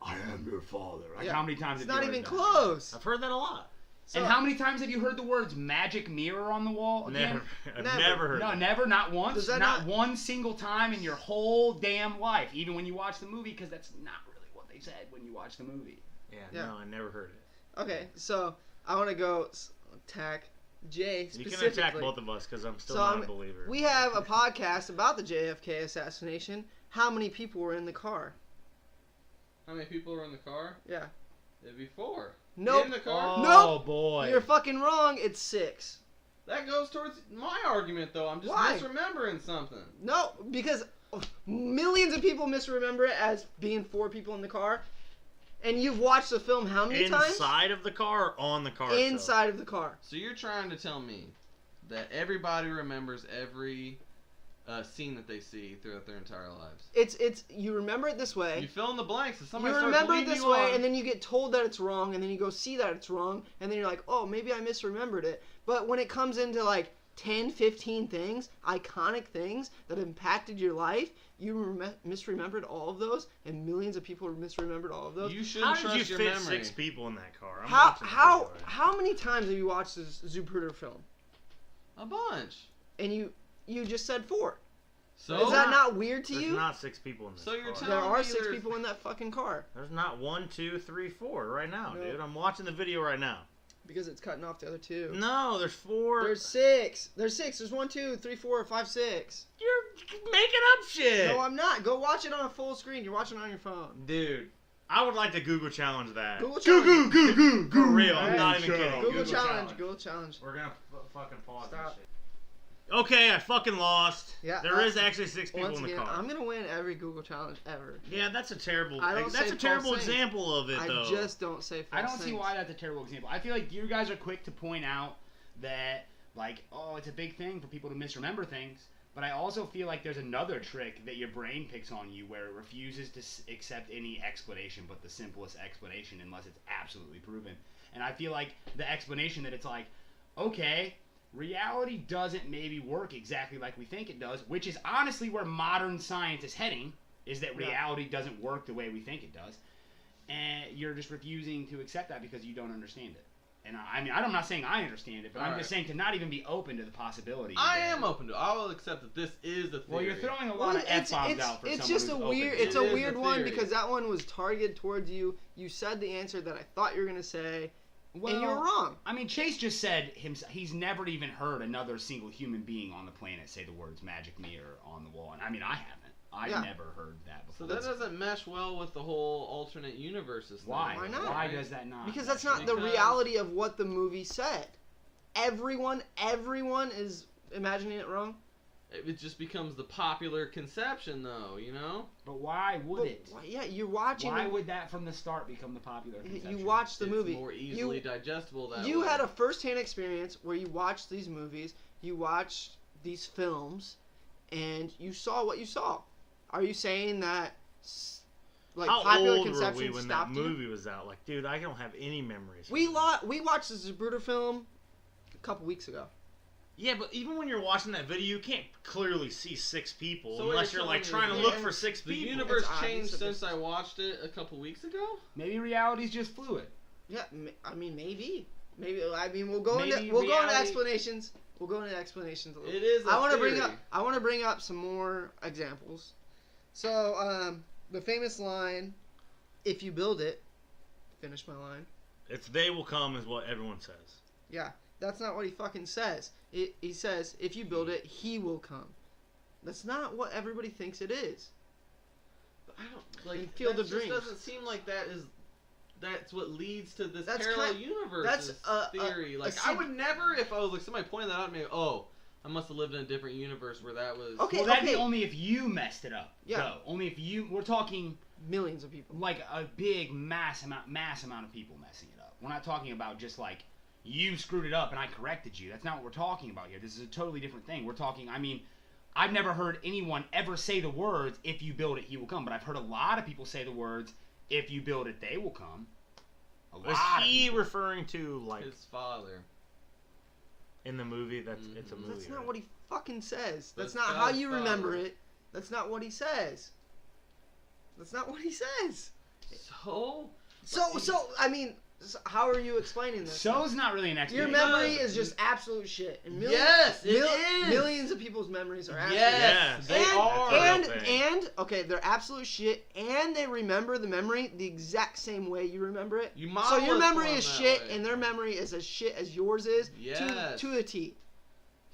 I am your father." Like Yeah. how many times It's have not you heard even that? close. I've heard that a lot. So, And how many times have you heard the words "magic mirror" on the wall? Again? Never. I've Never. never heard No, that. never, not once. Does that not not- one single time in your whole damn life, even when you watch the movie, because that's not really what they said when you watch the movie. Yeah. No, I never heard it. Okay, so I want to go attack Jay You specifically. can attack both of us because I'm still So, not a believer. We have a podcast about the JFK assassination. How many people were in the car? How many people were in the car? Yeah. It'd be 4. Nope. In the car? Oh Nope. boy. You're fucking wrong. It's 6. That goes towards my argument, though. I'm just Why? misremembering something. No, because millions of people misremember it as being 4 people in the car. And you've watched the film how many times? Inside of the car or on the car itself? Inside of the car. So you're trying to tell me that everybody remembers every scene that they see throughout their entire lives. It's you remember it this way. You fill in the blanks. If You somebody starts remember it leading this you way, on, and then you get told that it's wrong, and then you go see that it's wrong, and then you're like, oh, maybe I misremembered it. But when it comes into like 10, 15 things, iconic things that impacted your life, you misremembered all of those, and millions of people misremembered all of those. you shouldn't How did trust you your fit memory. 6 people in that car? I'm How watching the how video. how many times have you watched this Zapruder film? A bunch. And you just said 4. So Is that not weird to There's you? not 6 people in this So you're car. There telling are me 6 there's- people in that fucking car. There's not 1, 2, 3, 4 right now, No. dude. I'm watching the video right now. Because it's cutting off the other 2. No, there's 4. There's 6. There's 6. There's 1, 2, 3, 4, 5, 6. You're making up shit. No, I'm not. Go watch it on a full screen. You're watching it on your phone. Dude, I would like to Google challenge that. Google challenge. For real, I'm Alright. not even kidding. Google challenge. Google challenge. We're gonna fucking pause Stop. this shit. Okay, I fucking lost. Yeah, There is actually 6 people Once in the again, car. I'm gonna win every Google challenge ever. Yeah, that's a terrible. I don't That's say a terrible false things. example of it, though. I just don't say false I don't see things. why that's a terrible example. I feel like you guys are quick to point out that, like, oh, it's a big thing for people to misremember things. But I also feel like there's another trick that your brain picks on you where it refuses to accept any explanation but the simplest explanation unless it's absolutely proven. And I feel like the explanation that it's like, okay, reality doesn't maybe work exactly like we think it does, which is honestly where modern science is heading, is that reality doesn't work the way we think it does. And you're just refusing to accept that because you don't understand it. And I mean, I'm not saying I understand it, but I'm just saying to not even be open to the possibility. I that- am open to it. I will accept that this is the theory. Well, you're throwing a Well, lot of F-bombs out for it's someone just a who's weird. open. It's It a is a weird one theory. because that one was targeted towards you. You said the answer that I thought you were gonna say, and you were wrong. I mean, Chase just said he's never even heard another single human being on the planet say the words magic mirror on the wall. And I mean, I haven't. I've never heard that So before. that doesn't mesh well with the whole alternate universes thing. Why? Why not? Why does that not? Because that's not the Because- reality of what the movie said. Everyone is imagining it wrong. It just becomes the popular conception, though, you know? But why would But it? yeah, you're watching. Why would that from the start become the popular conception? you watch the It's movie? more easily digestible that You way. had a first-hand experience where you watched these movies, you watched these films, and you saw what you saw. Are you saying that, like, How popular old were conception we when that stopped you? movie was out? Like, dude, I don't have any memories. We watched the Zapruder film a couple weeks ago. Yeah, but even when you're watching that video, you can't clearly see 6 people So what unless you're you're like telling trying me to is look for 6 The people. universe It's obvious changed that since there's- I watched it a couple weeks ago? Maybe reality's just fluid. Yeah, I mean maybe. I mean we'll go Maybe into reality- explanations. We'll go into explanations a little. It is a I want to bring theory. up. I want to bring up some more examples. So, the famous line, "If you build it," finish my line. It's they will come is what everyone says. Yeah, that's not what he fucking says. He says, "If you build it, he will come." That's not what everybody thinks it is. But I don't, like, In Field that of just Dreams. doesn't seem like that's what leads to this That's parallel kind- universe that's theory. Like, I would never, if I was like somebody pointed that out to me, oh, I must have lived in a different universe where that was. Okay. Well, that'd be only if you messed it up. Yeah. Though. Only if you. We're talking Millions of people. like a big mass amount of people messing it up. We're not talking about just like you screwed it up and I corrected you. That's not what we're talking about here. This is a totally different thing. We're talking. I mean, I've never heard anyone ever say the words "If you build it, he will come," but I've heard a lot of people say the words "If you build it, they will come." A Was lot of he people. referring to like His father. in the movie? That's it's a movie. That's not right? what he fucking says. That's That's not how God's you remember power. it. That's not what he says. That's not what he says. So I mean, how are you explaining this? So's not really an Your explanation. memory is just absolute shit. And Yes, it is. Millions of people's memories are absolute Yes, Yes. they and, are. And, That's a real thing. and, okay, they're absolute shit, and they remember the memory the exact same way you remember it. You So model your it memory for is them shit, that way. and their memory is as shit as yours is Yes. to a T.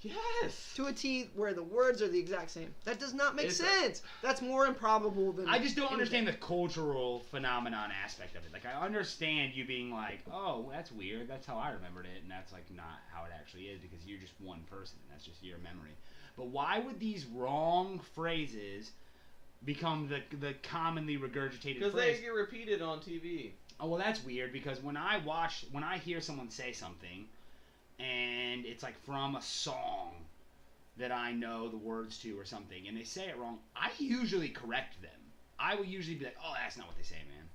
Yes. To a T where the words are the exact same. That does not make It's sense. That's more improbable than I just don't understand anything. the cultural phenomenon aspect of it. Like, I understand you being like, oh, that's weird. That's how I remembered it. And that's, like, not how it actually is because you're just one person. And that's just your memory. But why would these wrong phrases become the commonly regurgitated Because phrase? they get repeated on TV. Oh, well, that's weird because when I hear someone say something and it's like from a song that I know the words to or something and they say it wrong, I usually correct them. I will usually be like, oh, that's not what they say, man,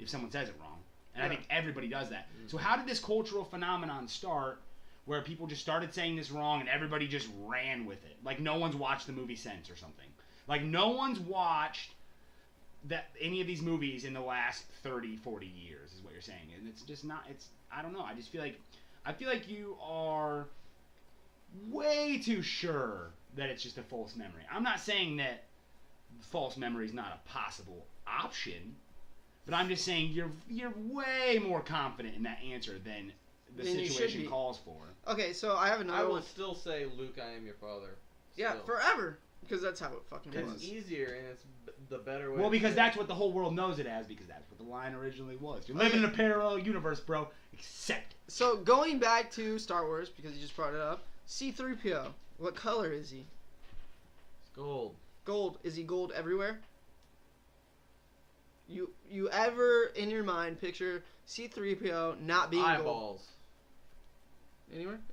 if someone says it wrong. And I Yeah. think everybody does that. So how did this cultural phenomenon start where people just started saying this wrong and everybody just ran with it? Like no one's watched the movie Sense or something. Like no one's watched any of these movies in the last 30, 40 years is what you're saying. And it's just not, I don't know. I feel like you are way too sure that it's just a false memory. I'm not saying that false memory is not a possible option, but I'm just saying you're way more confident in that answer than the Then you should situation be. calls for. Okay, so I have I another will one. still say, Luke, I am your father. Yeah, Still. forever. Because that's how it fucking It's was. easier and it's the better way. Well, to because say that's it. what the whole world knows it as, because that's what the line originally was. You're living in a parallel universe, bro. Accept it. So going back to Star Wars, because you just brought it up, C-3PO. What color is he? It's gold. Gold. Is he gold everywhere? You ever in your mind picture C-3PO not being gold? Eyeballs.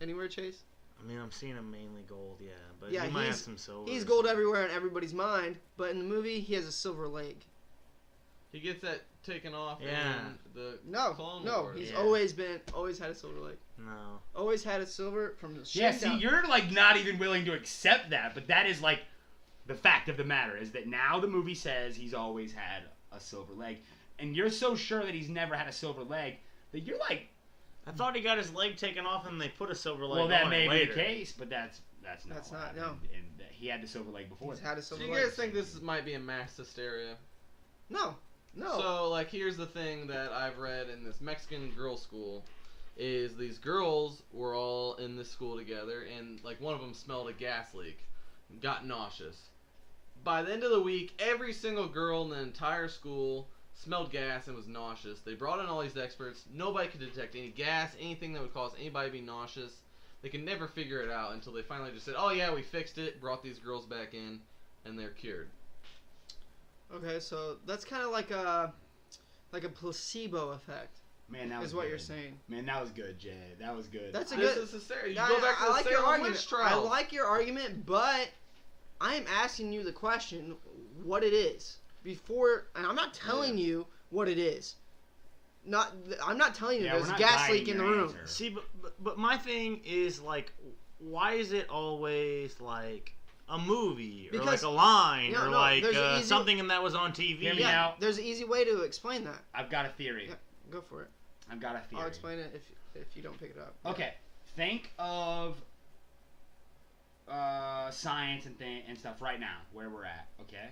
Anywhere, Chase? I mean, I'm seeing him mainly gold, yeah, but Yeah, he might have he's- some silver. He's or gold something. everywhere in everybody's mind, but in the movie he has a silver leg. He gets that taken off Yeah. in the No, Clone no, Wars. he's Yeah. always had a silver leg. No. Always had a silver from the Yeah, shin see, down. you're like not even willing to accept that, but that is like the fact of the matter is that now the movie says he's always had a silver leg, and you're so sure that he's never had a silver leg that you're like, I thought he got his leg taken off and they put a silver leg well, that on may it be later. the case, but that's not That's what not- happened. no. And that he had the silver leg before. He's that. had a So silver you leg. guys think this might be a mass hysteria? No. So, like, here's the thing that I've read in this Mexican girl school is these girls were all in this school together, and, like, one of them smelled a gas leak and got nauseous. By the end of the week, every single girl in the entire school smelled gas and was nauseous. They brought in all these experts. Nobody could detect any gas, anything that would cause anybody to be nauseous. They could never figure it out until they finally just said, oh, yeah, we fixed it, brought these girls back in, and they're cured. Okay, so that's kind of like a placebo effect, Man, that was is what good. you're saying. Man, that was good, Jay. That was good. That's a This good. is hysteria. You I- go back to I the like your Salem argument. witch trials. I like your argument, but I am asking you the question, what it is before, and I'm not telling you what it is. I'm not telling you Yeah, there's we're a not gas guiding leak in the your room. answer. See, but my thing is, like, why is it always, like, a movie or, Because- like, a line No, or, no, like, there's an easy- something that was on TV? Hear me Yeah, out. there's an easy way to explain that. I've got a theory. Yeah. Go for it. I've got a theory. I'll explain it if you don't pick it up. Okay, think of science and stuff right now, where we're at, okay?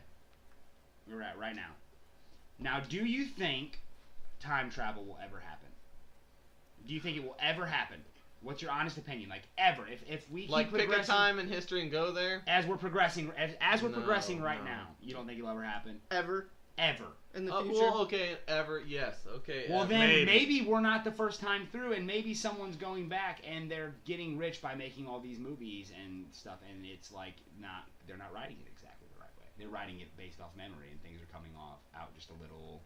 We're at right now. Now, do you think time travel will ever happen? Do you think it will ever happen? What's your honest opinion? Like, ever? If we keep Like, pick a progressing, time in history and go there? as we're progressing, as we're No, progressing right no. now, you don't think it'll ever happen? Ever Ever. in the Oh, future. well, okay, ever, yes, okay. Well, ever. then Maybe. maybe we're not the first time through, and maybe someone's going back and they're getting rich by making all these movies and stuff, and it's like they're not writing it exactly the right way. They're writing it based off memory, and things are coming out just a little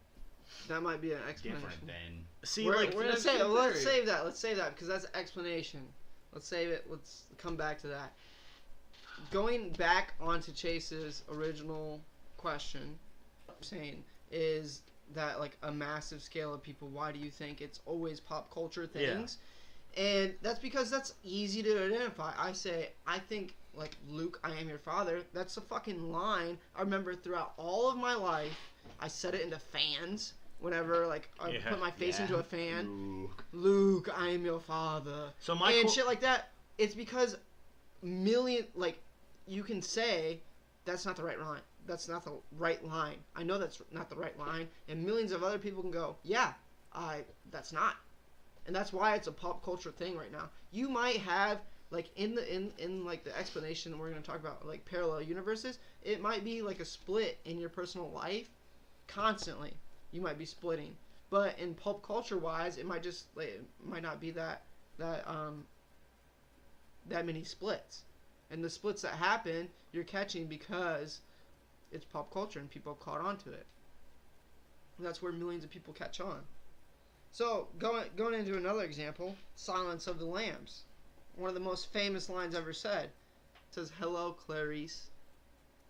That might be an explanation. different than. See, We're like, gonna that's say, good let's theory. save that. Let's save that because that's an explanation. Let's save it. Let's come back to that. Going back onto Chase's original question, what I'm saying is that like a massive scale of people. Why do you think it's always pop culture things? And that's because that's easy to identify. I think like Luke, I am your father. That's a fucking line I remember throughout all of my life. I said it into fans. Whenever like I Yeah. put my face Yeah. into a fan, Ooh. Luke, I am your father, so my and qu- shit like that. It's because you can say that's not the right line. That's not the right line. I know that's not the right line, and millions of other people can go, yeah, that's not, and that's why it's a pop culture thing right now. You might have like in like the explanation we're gonna talk about like parallel universes. It might be like a split in your personal life, constantly. You might be splitting, but in pop culture wise, it might not be that many splits, and the splits that happen, you're catching because it's pop culture and people have caught on to it. And that's where millions of people catch on. So going into another example, Silence of the Lambs, one of the most famous lines ever said. It says, "Hello, Clarice."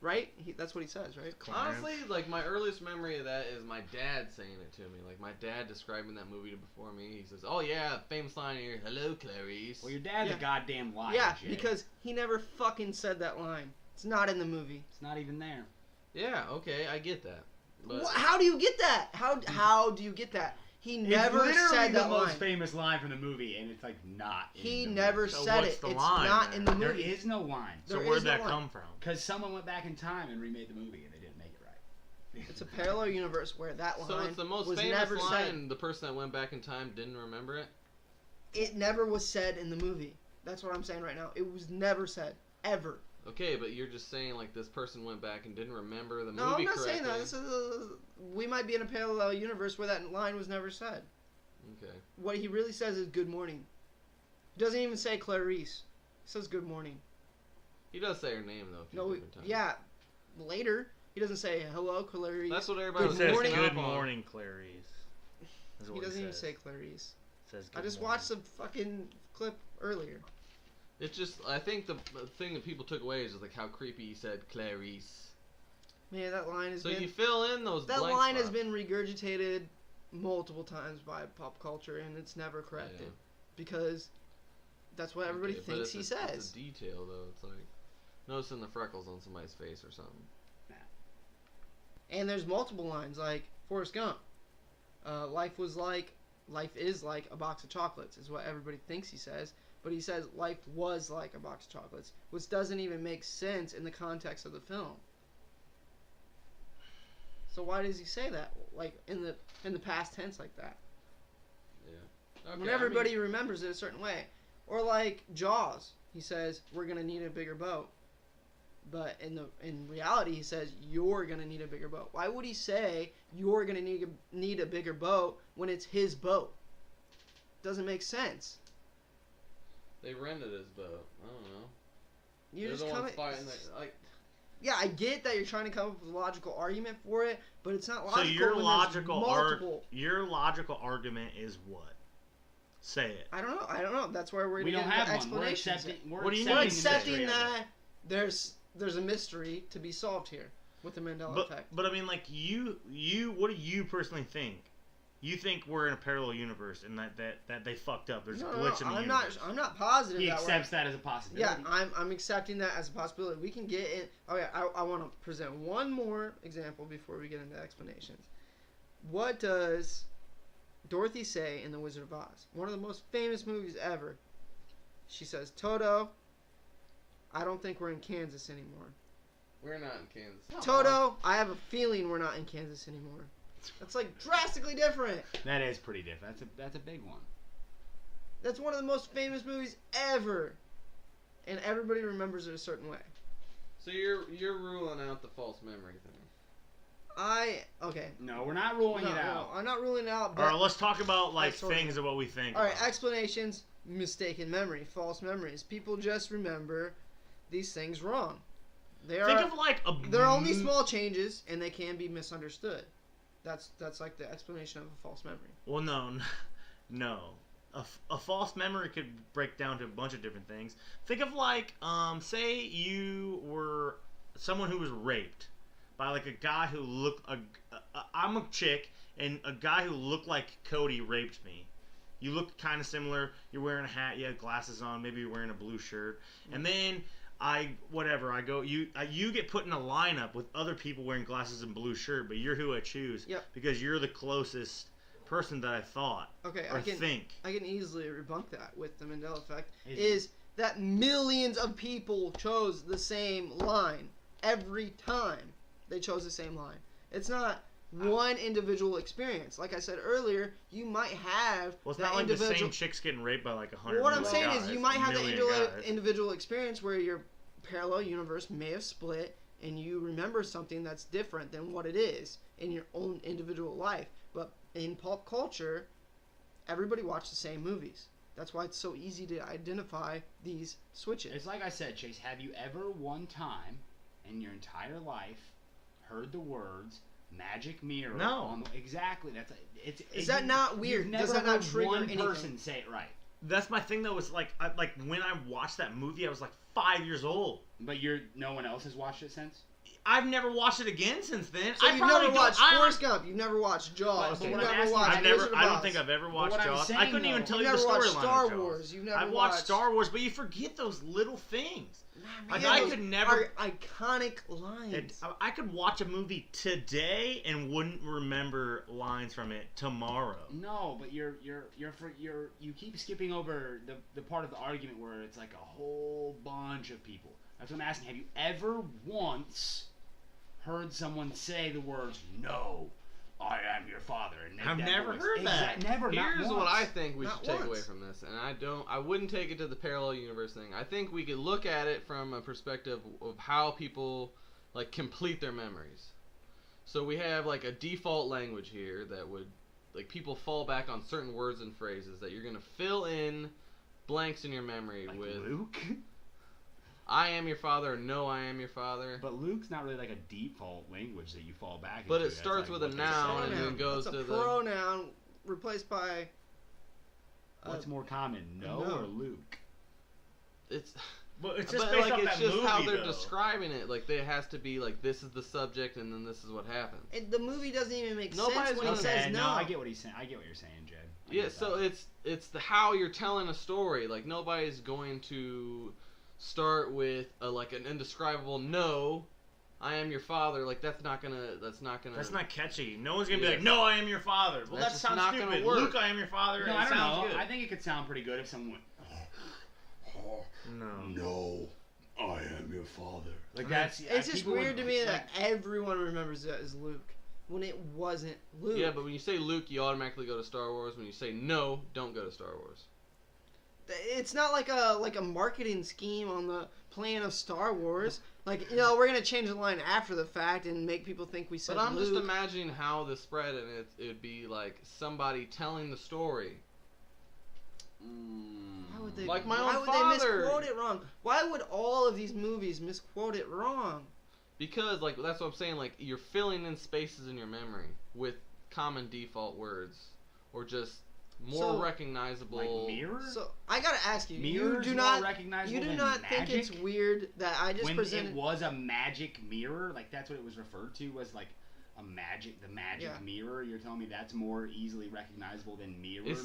Right? That's what he says, right? Honestly, like, my earliest memory of that is my dad saying it to me. Like, my dad describing that movie before me. He says, oh, yeah, famous line here, hello, Clarice. Well, your dad's Yeah. a goddamn liar. Yeah, Jay. because he never fucking said that line. It's not in the movie. it's not even there. Yeah, okay, I get that. But How do you get that? How do you get that? He It's never literally said the that most line. famous line from the movie, and it's like not. He in the never movie. So said what's it. the It's line, not then? in the There movie. is no line. There So where'd is no that line. come from? Because someone went back in time and remade the movie, and they didn't make it right. It's a parallel universe where that line So it's the most was famous never line. said. The person that went back in time didn't remember it. It never was said in the movie. That's what I'm saying right now. It was never said. Ever. Okay, but you're just saying like this person went back and didn't remember the No, movie I'm not correctly. saying that. This is we might be in a parallel universe where that line was never said. Okay. What he really says is good morning. He doesn't even say Clarice. He says good morning. He does say her name though. A few No, different times. yeah. Later, he doesn't say hello, Clarice. That's what everybody Good was It says morning. picking good up on. morning, Clarice. That's He what doesn't even says. say Clarice. It says I good just morning. watched the fucking clip earlier. It's just I think the thing that people took away is just like how creepy he said Clarice. Man, that line has So been you fill in those. that blank line has spots. been regurgitated multiple times by pop culture, and it's never corrected Yeah. because that's what everybody Okay, but thinks he It's says. a detail though. It's like noticing the freckles on somebody's face or something. And there's multiple lines like Forrest Gump. Life is like a box of chocolates is what everybody thinks he says, but he says life was like a box of chocolates, which doesn't even make sense in the context of the film. So why does he say that like in the past tense like that? Yeah. Okay, When everybody remembers it a certain way. Or like Jaws, he says we're gonna need a bigger boat, but in reality he says you're gonna need a bigger boat. Why would he say you're gonna need a bigger boat when it's his boat? Doesn't make sense. They rented his boat. I don't know. You're They're just the ones coming. fighting. Like Yeah, I get that you're trying to come up with a logical argument for it, but it's not So logical. your when logical there's multiple. your logical argument is what? Say it. I don't know. That's where we're We gonna don't get have into one. We're explanations. accepting. What do you We're mean? accepting that there's a mystery to be solved here with the Mandela effect. But I mean, like you, what do you personally think? You think we're in a parallel universe and that they fucked up? There's a glitch in the universe. I'm not positive. He that accepts that as a possibility. Yeah, I'm accepting that as a possibility. We can get in. Okay, I want to present one more example before we get into explanations. What does Dorothy say in The Wizard of Oz? One of the most famous movies ever. She says, "Toto, I don't think we're in Kansas anymore." we're not in Kansas. Toto, I have a feeling we're not in Kansas anymore. That's like drastically different. That is pretty different. That's a big one. That's one of the most famous movies ever, and everybody remembers it a certain way. So you're ruling out the false memory thing. Okay. No, we're not ruling No, it out. I'm not ruling it out. All But right, let's talk about like That's sort of- things of what we think. all right, about. explanations. Mistaken memory, false memories. People just remember these things wrong. Think of like a. They're only small changes, and they can be misunderstood. That's like the explanation of a false memory. Well, no. A false memory could break down to a bunch of different things. Think of like, say you were someone who was raped by like a guy who looked. I'm a chick, and a guy who looked like Cody raped me. You look kind of similar. You're wearing a hat. You have glasses on. Maybe you're wearing a blue shirt. And then I go. You get put in a lineup with other people wearing glasses and blue shirt, but you're who I choose. Yep. Because you're the closest person that I thought Okay, or I can think. easily debunk that with the Mandela effect. Is- Is that millions of people chose the same line every time they chose the same line. It's not one individual experience. Like I said earlier, you might have Well, it's that not like the individual. same chicks getting raped by like 100 Well, what I'm million saying guys, is you might have the million guys. individual experience where your parallel universe may have split and you remember something that's different than what it is in your own individual life. But in pop culture, everybody watched the same movies. That's why it's so easy to identify these switches. It's like I said, Chase. Have you ever one time in your entire life heard the words "magic mirror"? No. Exactly. Is that not weird? You've Does never that not heard trigger one anything? person say it right. That's my thing though. Is like when I watched that movie, I was like 5 years old. But no one else has watched it since. I've never watched it again since then. So I you've probably never watched don't. Forrest Gump. You've never watched Jaws. But You've what I'm never asking- watched Wizard of I don't Oz. think I've ever watched what I'm Jaws. I saying, couldn't even though- tell You've you the never watched storyline Star of Jaws. Wars. You've never I've watched watched Star Wars, but you forget those little things. Like, Man, I those could never. are iconic lines. I could watch a movie today and wouldn't remember lines from it tomorrow. No, but you keep skipping over the part of the argument where it's like a whole bunch of people. That's what I'm asking. Have you ever once heard someone say the words "No, I am your father"? And make I've that never voice? heard that. Never. not Here's once. what I think we Not should take away once. from this, and I wouldn't take it to the parallel universe thing. I think we could look at it from a perspective of how people like complete their memories. So we have like a default language here that would like people fall back on certain words and phrases that you're gonna fill in blanks in your memory Like with. Luke. I am your father, or no, I am your father. But Luke's not really like a default language that you fall back But into. it That's starts like with a what they noun say. and then goes That's to a the. pronoun replaced by. What's more common, no, no. or Luke? It's. But it's just But based like off it's that just movie, how they're though. describing it. Like there has to be like this is the subject and then this is what happens. The movie doesn't even make Nobody's sense when gonna- he says Okay, no. I get what he's saying. I get what you're saying, Jed. I Yeah, get so that. it's the how you're telling a story. Like nobody's going to start with like an indescribable no, I am your father. Like that's not gonna. That's not catchy. No one's gonna be Yeah. like, "No, I am your father." Well, That's that just sounds not gonna stupid. work. Luke, I am your father. No, it I don't sounds know. good. I think it could sound pretty good if someone went, No. "No, I am your father." Like that's. It's just people weird would- to me like, that everyone remembers that as Luke when it wasn't Luke. Yeah, but when you say Luke, you automatically go to Star Wars. When you say no, don't go to Star Wars. It's not like a marketing scheme on the plan of Star Wars. Like, we're gonna change the line after the fact and make people think we said But I'm Luke. just imagining how this spread, and it'd be like somebody telling the story. Why would they? Like my why own would father. they misquote it wrong? Why would all of these movies misquote it wrong? Because like that's what I'm saying. Like you're filling in spaces in your memory with common default words, or just more So- recognizable. like mirror. So I gotta ask you, Mirrors you do more not recognizable you do than not think it's magic? weird that I just when presented. it was a magic mirror, like that's what it was referred to as, like the magic Yeah. mirror. You're telling me that's more easily recognizable than mirror? It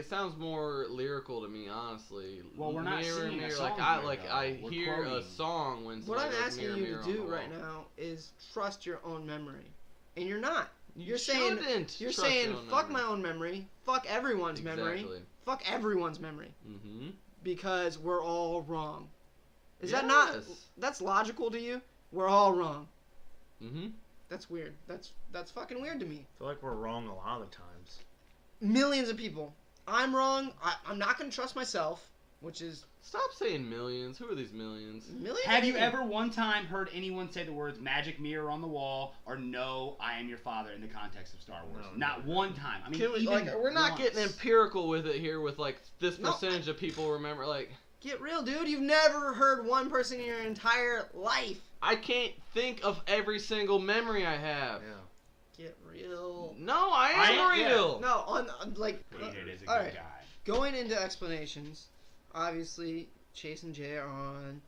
sounds more lyrical to me, honestly. Well, we're not mirror, singing a mirror. song Like here, I though. We're hear a quoting. song when What somebody I'm goes, asking mirror, you mirror to on do the right wall. now is trust your own memory, and you're not. You You're saying shouldn't you're trust saying your own fuck memory. my own memory, fuck everyone's memory, Exactly. fuck everyone's memory, Mm-hmm. because we're all wrong. Is that not? That's logical to you? We're all wrong. Mm-hmm. That's weird. That's fucking weird to me. I feel like we're wrong a lot of the times. Millions of people. I'm wrong. I'm not gonna trust myself, which is Stop saying millions. Who are these millions? millions. Have of you people. ever one time heard anyone say the words "magic mirror on the wall" or "No, I am your father" in the context of Star Wars? No, Not never. one time. I mean, Can we, even we're not once. getting empirical with it here with like this No, percentage of people remember. Like Get real, dude. You've never heard one person in your entire life. I can't think of every single memory I have. Get real. No, I am yeah. real. No, on like. Peter is a all good right. guy. Going into explanations, obviously Chase and Jay are on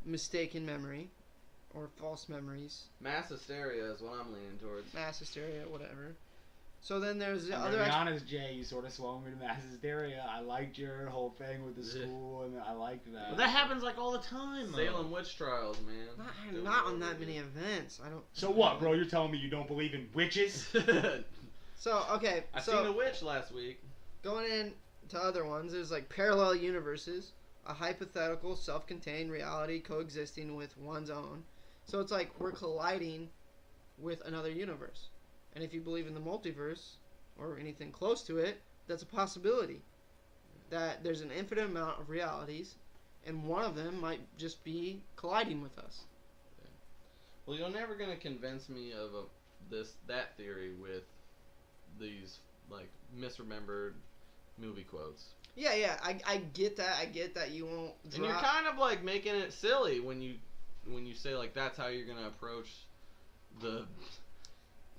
mistaken memory, or false memories, Mass hysteria is what I'm leaning towards. mass hysteria, whatever. So then there's the I'm other. gonna be honest, Jay, you sort of swung me to mass hysteria. I liked your whole thing with the Yeah. school, and I liked that. But that happens like all the time. though. Salem witch trials, man. I'm not on that many events. I don't. So what, bro? You're telling me you don't believe in witches? So okay. I so seen a witch last week. going in to other ones, there's like parallel universes, a hypothetical, self-contained reality coexisting with one's own. So it's like we're colliding with another universe. And if you believe in the multiverse, or anything close to it, that's a possibility. That there's an infinite amount of realities, and one of them might just be colliding with us. Well, you're never gonna convince me of that theory with these like misremembered movie quotes. Yeah, I get that. I get that you won't drop. And you're kind of like making it silly when you say like that's how you're gonna approach the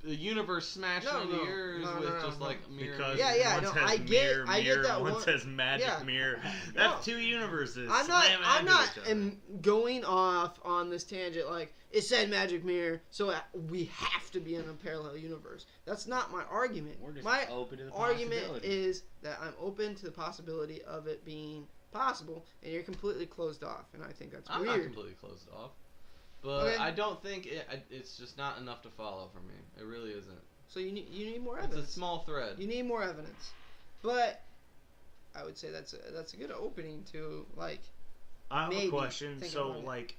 universe smashing No, into no. yours No, with no, just no. like mirror. Because Yeah, one no, says I get- mirror, I get mirror, that one one- says magic yeah. mirror. No. That's two universes. I'm slamming not into each other. going off on this tangent like it said magic mirror, so we have to be in a parallel universe. That's not my argument. We're just My open to the argument possibility. is that I'm open to the possibility of it being possible, and you're completely closed off, and I think that's I'm weird. not completely closed off. But Okay. I don't think it's just not enough to follow for me. It really isn't. So you need more evidence. It's a small thread. You need more evidence, but I would say that's a good opening to like. I have Maybe a question. think So, about it. like,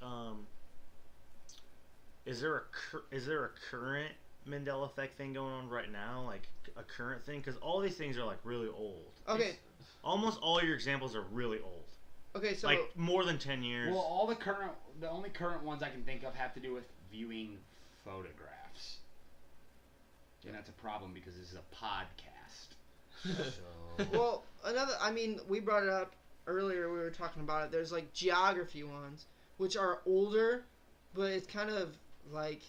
is there a current Mandela effect thing going on right now? Like a current thing? Because all these things are like really old. Okay. Almost all your examples are really old. Okay. So Like more than 10 years. Well, the only current ones I can think of have to do with viewing photographs. And that's a problem because this is a podcast. So. well, I mean, we brought it up earlier. We were talking about it. There's like geography ones, which are older, but it's kind of like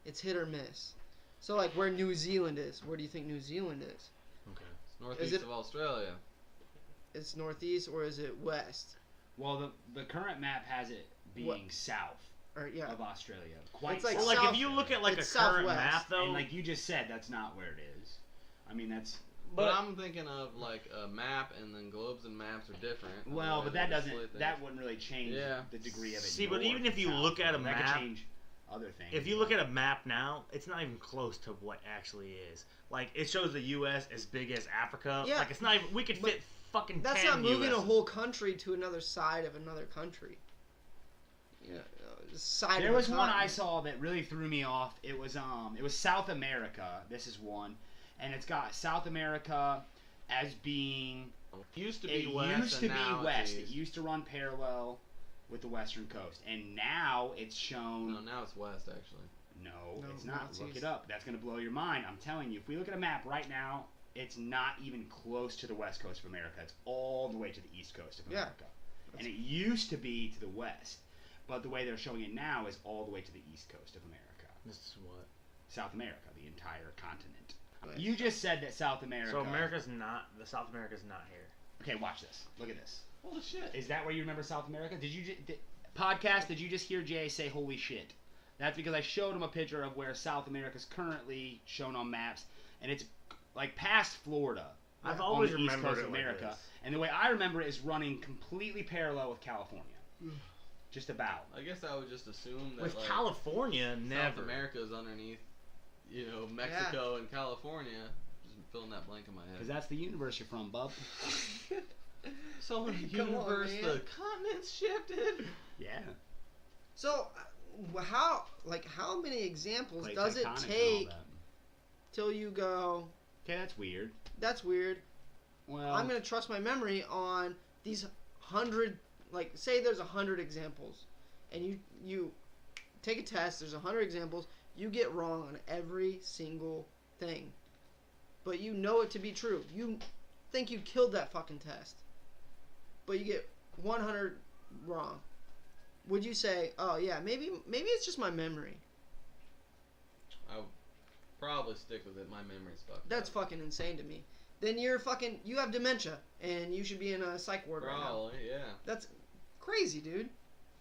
it's hit or miss. So like where New Zealand is, where do you think New Zealand is? Okay. It's northeast it- of Australia. It's northeast or is it west? Well, the current map has it being south Or yeah. of Australia. Quite It's like Well, like south- if you look at like a it's current southwest. map though, And like you just said, that's not where it is. I mean, that's... But I'm thinking of like a map, and then globes and maps are different. Well, but that doesn't... That would. wouldn't really change Yeah. the degree of it. See, but north even if and you south. look at a that map- could change other things. if you look at a map now, it's not even close to what actually is. Like it shows the U.S. as big as Africa. Yeah. Like it's not even. We could But fit fucking. That's 10 not moving a USs. whole country to another side of another country. Yeah, side. There of a was one I continent. saw that really threw me off. It was South America. This is one, and it's got South America as being Used to it be west. used to and now be west. It's It east. used to run parallel with the western coast, and now it's shown. No, now it's west actually. No, No, it's now not. it's Look east. it up. That's gonna blow your mind. I'm telling you. If we look at a map right now, it's not even close to the west coast of America. It's all the way to the east coast of Yeah. America, and it used to be to the west. But the way they're showing it now is all the way to the east coast of America. This is what. South America, the entire continent. Right. You just said that South America. So America's not. The South America's not here. Okay, watch this. Look at this. Holy shit. Is that where you remember South America? Did you podcast? Did you just hear Jay say "holy shit"? That's because I showed him a picture of where South America's currently shown on maps, and it's like past Florida. I've on always the east remembered coast it of like America, this. and the way I remember it is running completely parallel with California. Just about. I guess I would just assume that With like, California, never. South America is underneath, Mexico and California. Just filling that blank in my Because head. that's the universe you're from, bub. So in the Come on, universe, man. the continents shifted. Yeah. So, how many examples Plate does it tectonics and all take that. till you go? Okay, that's weird. That's weird. Well, I'm gonna trust my memory on these 100. Like, say there's 100 examples, and you take a test. There's 100 examples. You get wrong on every single thing, but you know it to be true. You think you killed that fucking test, but you get 100 wrong. Would you say, oh yeah, maybe it's just my memory? I would probably stick with it. My memory's fucked. That's up. fucking insane to me. Then you have dementia, and you should be in a psych ward right now. Probably, yeah. That's crazy, dude.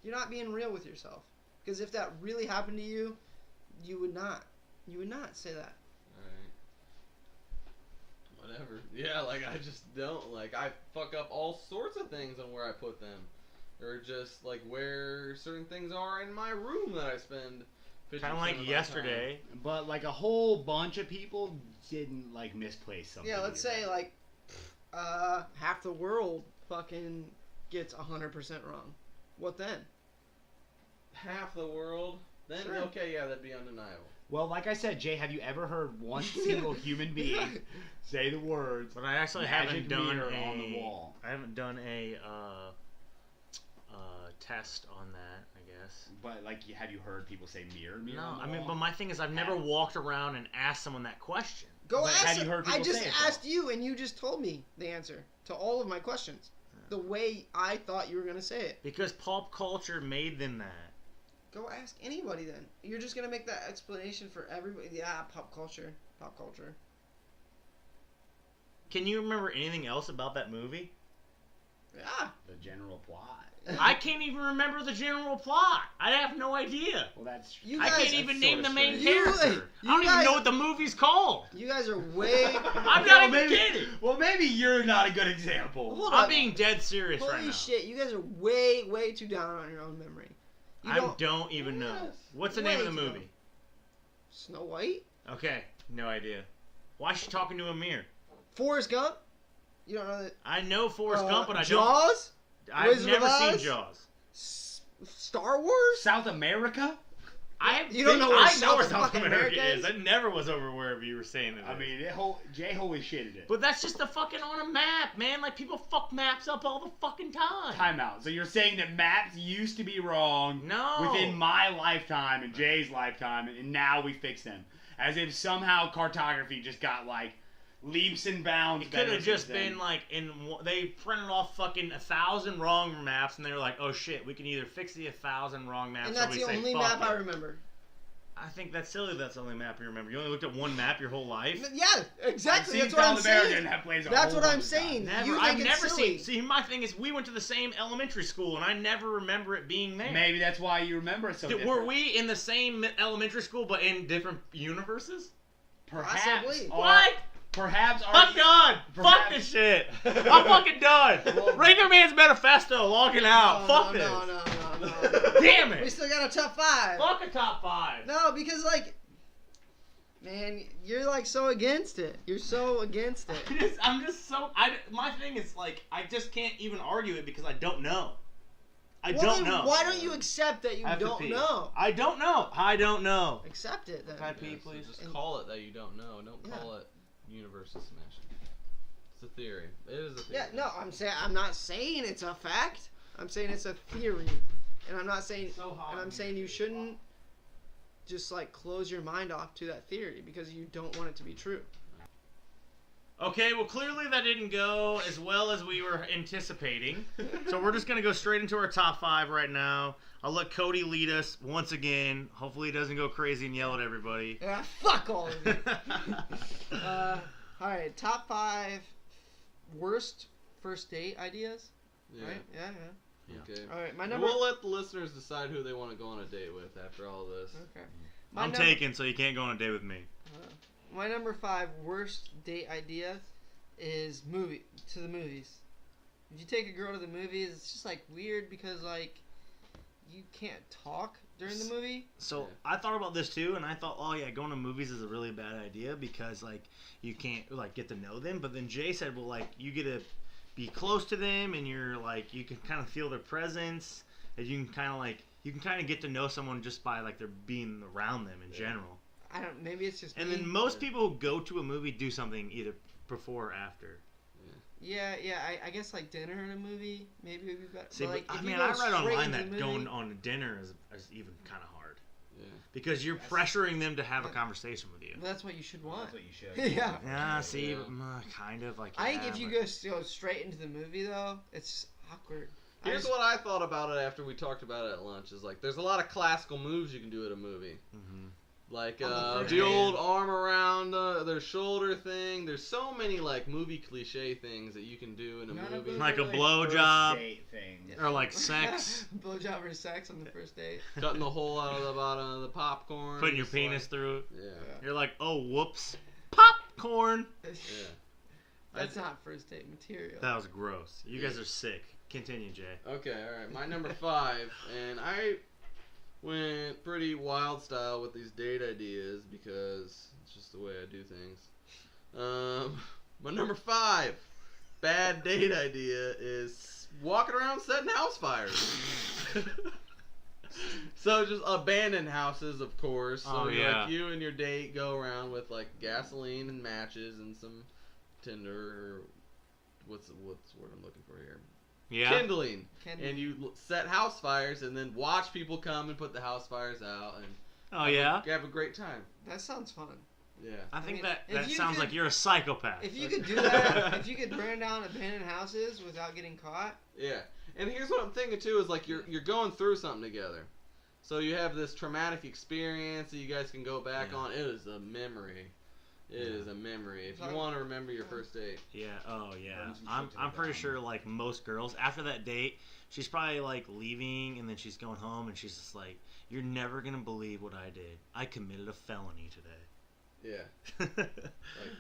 You're not being real with yourself. Because if that really happened to you, you would not say that. Alright. Whatever. Yeah, like I just don't. Like I fuck up all sorts of things on where I put them. Or just like where certain things are in my room that I spend 50% Kind of like of my yesterday. but like a whole bunch of people didn't like misplace something. Yeah, let's say like half the world fucking gets 100% wrong. What then? time. Half the world. Then Sure. okay, yeah, that'd be undeniable. Well, like I said, Jay, have you ever heard one single human being say the words But I actually magic haven't done mirror a. on the wall? I haven't done a test on that. I guess. But like, have you heard people say mirror? No, on the I mean, wall? but my thing is, I've never walked around and asked someone that question. Go But ask. have you heard I people just say it, though? asked you, and you just told me the answer to all of my questions. The way I thought you were gonna say it. Because pop culture made them that. Go ask anybody then. You're just gonna make that explanation for everybody. Yeah, pop culture. Pop culture. Can you remember anything else about that movie? Yeah. The general plot. I can't even remember the general plot. I have no idea. Well, that's. You I guys- can't even name the main strange. character. You I don't even guys- know what the movie's called. You guys are way. I'm not even kidding. Well, maybe you're not a good example. Hold I'm on. being dead serious Holy right now. shit! You guys are way too down on your own memory. You I don't even know. Yes. What's the name of the Way too movie? Snow White, Okay, no idea. Why is she talking to a mirror? Forrest Gump. You don't know that. I know Forrest Gump, but I don't. Jaws, I've Wizard of never seen Oz? Jaws. Star Wars. South America? You don't know where I South know where South fucking America America is. is? I never was over wherever you were saying it. I is. mean, Jay holy shitted it. But that's just the fucking on a map, man. Like people fuck maps up all the fucking time. Time out. So you're saying that maps used to be wrong No. within my lifetime and Jay's lifetime, and now we fix them. As if somehow cartography just got like leaps and bounds. It could better have just since then. been like they printed off fucking 1,000 wrong maps, and they were like, "Oh shit, we can either fix the 1,000 wrong maps, And or that's we the say only fuck map it." I remember. I think that's silly. That's the only map you remember. You only looked at one map your whole life. Yeah, exactly. I've That's seen what I'm South America saying. and that plays a That's whole what I'm bunch of saying. times. Never. You think I've it's never silly. seen. See, my thing is, we went to the same elementary school, and I never remember it being there. Maybe that's why you remember it so Were different. we in the same elementary school, but in different universes? Perhaps. Possibly. What? Perhaps. I'm done. Fuck Perhaps- this shit. I'm fucking done. Ranger Man's Manifesto logging out. Fuck this. No. Damn We it. still got a top 5. Fuck a top 5. No, because like, man, you're like so against it. You're so against it. I'm just so. My thing is like I just can't even argue it because I don't know. I Well, don't then know. Why don't you accept that you I have to don't pee. know? I don't know. I don't know. Accept it then. Can I pee, Yeah, so please? just And- call it that you don't know. Don't Yeah. call it universal smashing. It's a theory. It is a theory. Yeah, no, I'm not saying it's a fact. I'm saying it's a theory, and I'm not saying, and I'm saying you shouldn't just like close your mind off to that theory because you don't want it to be true. Okay, well, clearly that didn't go as well as we were anticipating. So we're just going to go straight into our top 5 right now. I'll let Cody lead us once again. Hopefully he doesn't go crazy and yell at everybody. Yeah, fuck all of you. All right, top 5 worst first date ideas. Yeah. Right? Yeah. Okay. All right, my number. We'll let the listeners decide who they want to go on a date with after all this. Okay. I'm taken, so you can't go on a date with me. My number 5 worst date idea is to the movies. If you take a girl to the movies, it's just like weird because like you can't talk during the movie. So Yeah. I thought about this too, and I thought, oh yeah, going to movies is a really bad idea because like you can't like get to know them. But then Jay said, well, like you get to be close to them, and you're like you can kind of feel their presence, and you can kind of get to know someone just by like their being around them in general. I don't. Maybe it's just. And me. then most people who go to a movie do something either before or after. Yeah. I guess like dinner and a movie maybe would be better. See, but, like, but, if I you mean, go I read straight online into that the going movie- on a dinner is even kind of hard Yeah. because you're pressuring them to have a conversation with you. Well, that's what you should want. That's what you should. Yeah. Yeah, see, Yeah. kind of like. I think yeah, if you but- go straight into the movie though, it's awkward. Here's what I thought about it after we talked about it at lunch. Is like there's a lot of classical moves you can do at a movie. Mhm. Like On the first the date. old arm around their shoulder thing. There's so many like movie cliche things that you can do in a None of movie. those Like are, a blowjob. first date things. Or like sex, Blowjob or sex on the first date. Cutting the hole out of the bottom of the popcorn. putting your just penis through it. Like, yeah. You're like, oh, whoops, popcorn. Yeah. That's not first date material. That was gross. You guys are sick. Continue, Jay. Okay, alright. My number 5, and I went pretty wild style with these date ideas because it's just the way I do things. My number 5 bad date idea is walking around setting house fires. So just abandoned houses, of course. So Oh, yeah. like you and your date go around with like gasoline and matches and some tinder or what's the word I'm looking for here? Yeah. Kindling. Kindling. And you set house fires and then watch people come and put the house fires out and Oh yeah. have a great time. That sounds fun. Yeah. I think mean, that if you sounds could- like you're a psychopath. If you could do that, if you could burn down abandoned houses without getting caught, Yeah. And here's what I'm thinking too is like you're going through something together. So you have this traumatic experience that you guys can go back Yeah. on. It is a memory. It is a memory. If you want to remember your first date. Yeah. Oh yeah. Burn some I'm shit to the pretty ground. sure like most girls after that date, she's probably like leaving and then she's going home and she's just like, "You're never gonna believe what I did. I committed a felony today." Yeah. Like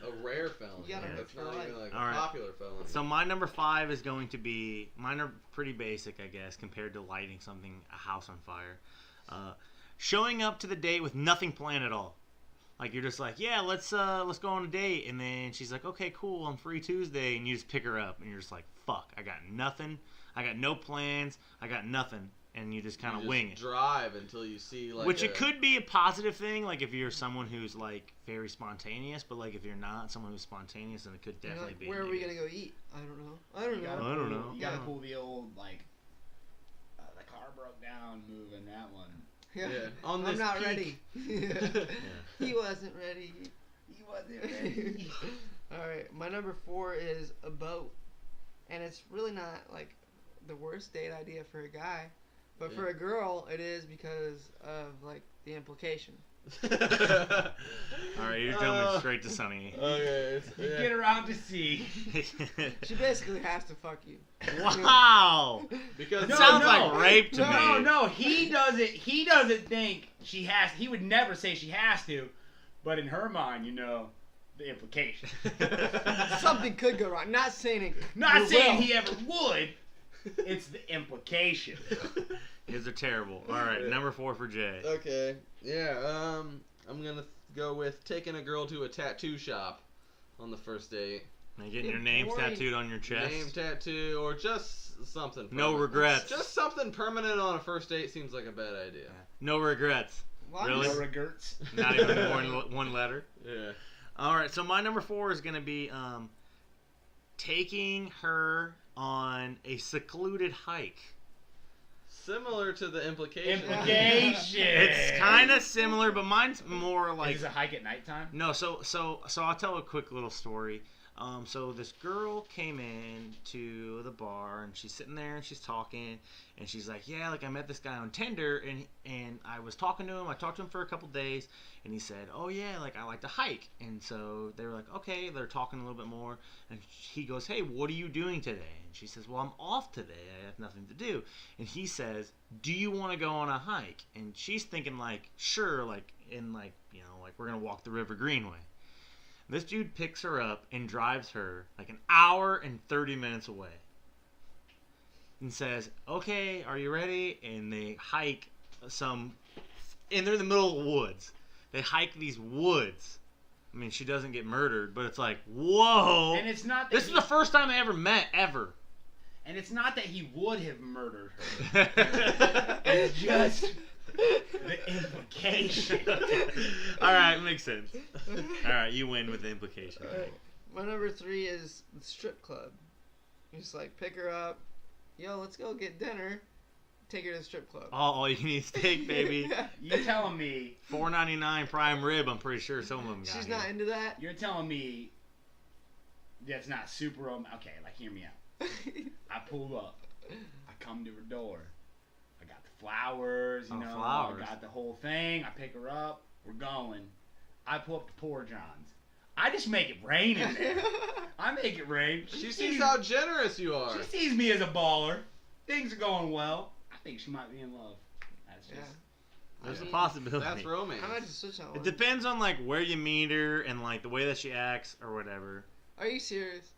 a rare felony. You gotta Like, look that's for not life. even like All a right. popular felony. So my number 5 is going to be, mine are pretty basic, I guess, compared to lighting a house on fire. Showing up to the date with nothing planned at all. Like you're just like, yeah, let's go on a date, and then she's like, okay, cool, I'm free Tuesday, and you just pick her up, and you're just like, fuck, I got nothing, I got no plans, I got nothing, and you just kind of wing it. Drive until you see like. Which it could be a positive thing, like if you're someone who's like very spontaneous, but like if you're not someone who's spontaneous, then it could You're definitely like, be. where are we negative. gonna go eat? I don't know. I don't You know. gotta I don't pull- know. You gotta Yeah. pull the old like the car broke down, moving that one. Yeah. Yeah. On I'm this not peak. ready. Yeah. He wasn't ready. He wasn't ready. All right, my number 4 is a boat, and it's really not like the worst date idea for a guy, but for a girl, it is because of like the implication. All right, you're jumping straight to Sunny. Okay. You get around to see. She basically has to fuck you. Wow. Because That sounds like rape to No, me. no, he doesn't. He doesn't think she has. He would never say she has to, but in her mind, you know, the implication. Something could go wrong. Not saying it. Not it saying will. he ever would. It's the implication. These are terrible. All right, number 4 for Jay. Okay. Yeah. I'm gonna go with taking a girl to a tattoo shop on the first date. And getting your name Boring. tattooed on your chest. Name tattoo or just something. No permanent. regrets. Just something permanent on a first date seems like a bad idea. No regrets. What? Really? No regrets. Not even one letter. Yeah. All right, so my number 4 is going to be taking her on a secluded hike. Similar to the implication. Implication. It's kind of similar, but mine's more like Is it a hike at nighttime? no. So I'll tell a quick little story. So this girl came in to the bar and she's sitting there and she's talking and she's like, yeah, like I met this guy on Tinder and I was talking to him. I talked to him for a couple days and he said, oh yeah, like I like to hike. And so they were like, okay, they're talking a little bit more and he goes, hey, what are you doing today? And she says, well, I'm off today. I have nothing to do. And he says, do you want to go on a hike? And she's thinking like, sure, like in like, you know, like we're gonna walk the River Greenway. This dude picks her up and drives her like an hour and 30 minutes away. And says, okay, are you ready? And they hike and they're in the middle of the woods. They hike these woods. I mean, she doesn't get murdered, but it's like, whoa. And it's not that This is the first time they ever met, ever. And it's not that he would have murdered her. It's just the implication. All right, makes sense. All right, you win with the implication. Alright. My number 3 is the strip club. You just like pick her up. Yo, let's go get dinner. Take her to the strip club. All you need is steak, baby. You telling me? $4.99 prime rib. I'm pretty sure some of them got She's here. not into that. You're telling me that's not super okay? Like, hear me out. I pull up. I come to her door. I got the flowers, you Oh, know. flowers. I got the whole thing. I pick her up. We're going. I pull up to Poor John's. I just make it rain in there. I make it rain. She sees how generous you are. She sees me as a baller. Things are going well. I think she might be in love. That's just. Yeah. There's I a mean, possibility. That's romance. I might just switch on It one. depends on like where you meet her and like the way that she acts or whatever. Are you serious?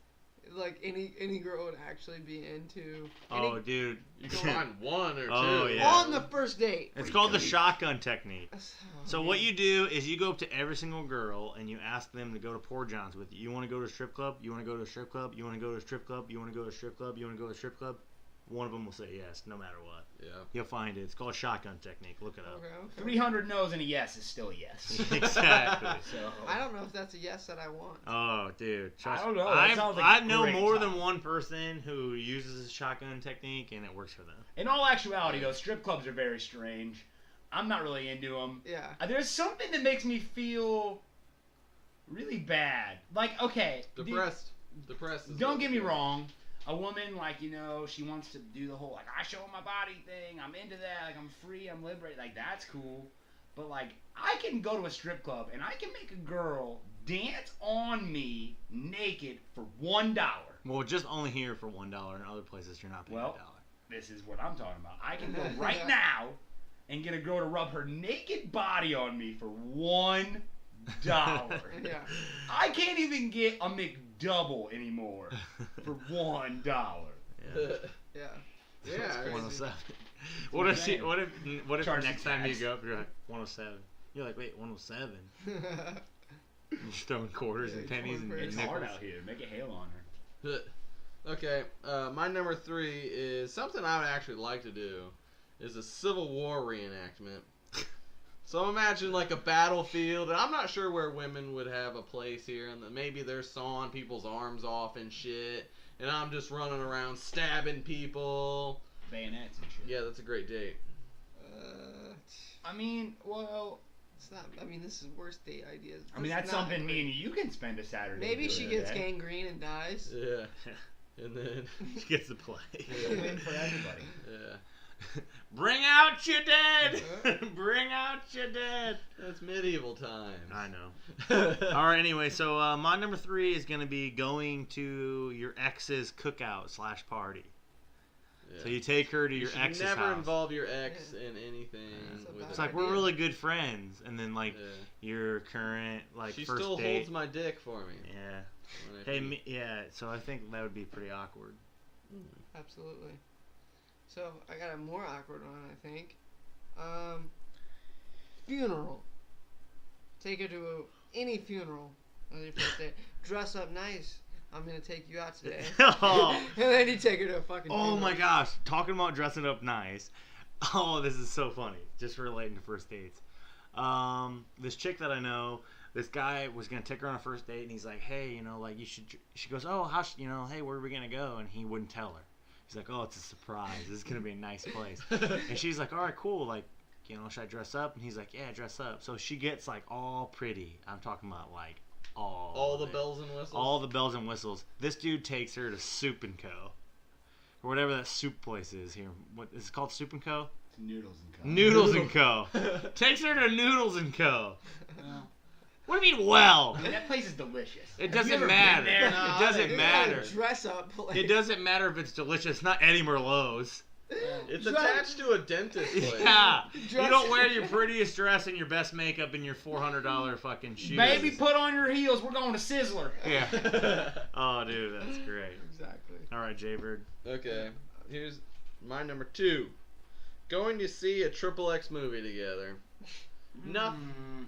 Like any girl would actually be into Oh, dude. You can find one or two. Oh, yeah. on the first date. It's called the shotgun technique. Oh, So what you do is you go up to every single girl and you ask them to go to Poor John's with you. You want to go to a strip club? You want to go to a strip club? You want to go to a strip club? You want to go to a strip club? You want to go to a strip club? One of them will say yes, no matter what. Yeah. You'll find it. It's called shotgun technique. Look it up. Okay. 300 no's and a yes is still a yes. Exactly. So. I don't know if that's a yes that I want. Oh, dude. Trust I don't know. me. That sounds like I a know great more time. than one person who uses the shotgun technique, and it works for them. In all actuality, though, strip clubs are very strange. I'm not really into them. Yeah. There's something that makes me feel really bad. Like, okay. Depressed. Depressed. is Don't what get it me is. wrong. A woman, like, you know, she wants to do the whole, like, I show my body thing. I'm into that. Like, I'm free. I'm liberated. Like, that's cool. But, like, I can go to a strip club and I can make a girl dance on me naked for $1. Well, just only here for $1. In other places, you're not paying Well, $1. this is what I'm talking about. I can go right now and get a girl to rub her naked body on me for $1. Yeah. I can't even get a McDouble anymore for $1. Yeah. Yeah. Yeah. 107. What if she? What if Charge next the time you tax. go up, you're like 107? You're like, wait, 107? You're just throwing quarters Yeah, and pennies and quarters. It's nickels. hard out here. Make it hail on her. Okay, my number 3 is something I would actually like to do. Is a Civil War reenactment. So imagine like a battlefield, and I'm not sure where women would have a place here, and maybe they're sawing people's arms off and shit, and I'm just running around stabbing people. Bayonets and shit. Yeah, that's a great date. I mean, well, It's not. I mean, this is worst date ideas. I mean This that's is not something me great. and you can spend a Saturday. Maybe doing she gets today. gangrene and dies. Yeah. And then, She gets to play. Win for everybody. yeah. Bring out your dead! Bring out your dead! That's medieval times. I know. All right. Anyway, so my number 3 is gonna be going to your ex's cookout/party. Yeah. So you take her to You your should ex's never house. involve your ex Yeah. in anything. That's a with bad It's her. like we're idea. really good friends, and then like Yeah. your current like She first still date. holds my dick for me. Yeah. when I Hey, pee. yeah. So I think that would be pretty awkward. Absolutely. So I got a more awkward one, I think. Funeral. Take her to any funeral on your first day. Dress up nice. I'm gonna take you out today. Oh. And then you take her to a fucking. Oh funeral. my gosh, talking about dressing up nice. Oh, this is so funny. Just relating to first dates. This chick that I know, this guy was gonna take her on a first date, and he's like, "Hey, you know, like you should." She goes, "Oh, hey, where are we gonna go?" And he wouldn't tell her. He's like, "Oh, it's a surprise. This is gonna be a nice place." And she's like, "All right, cool. Like, you know, should I dress up?" And he's like, "Yeah, dress up." So she gets like all pretty. I'm talking about like all All the of it. bells and whistles. All the bells and whistles. This dude takes her to Soup and Co. Or whatever that soup place is here. What is it called? Soup and Co. It's Noodles and Co. Noodles and Co. Takes her to Noodles and Co. Well, What do you mean? Well, I mean, that place is delicious. it Have you doesn't ever been matter. there? It doesn't You matter. gotta dress up. Like, It doesn't matter if it's delicious. It's not Eddie Merlot's. It's Dress- attached to a dentist place. Yeah. You Dress- don't wear your prettiest dress and your best makeup and your $400 fucking shoes. Baby, put on your heels. We're going to Sizzler. Yeah. Oh, dude, that's great. Exactly. All right, Jaybird. Okay, here's my number 2. Going to see a Triple X movie together. Nothing.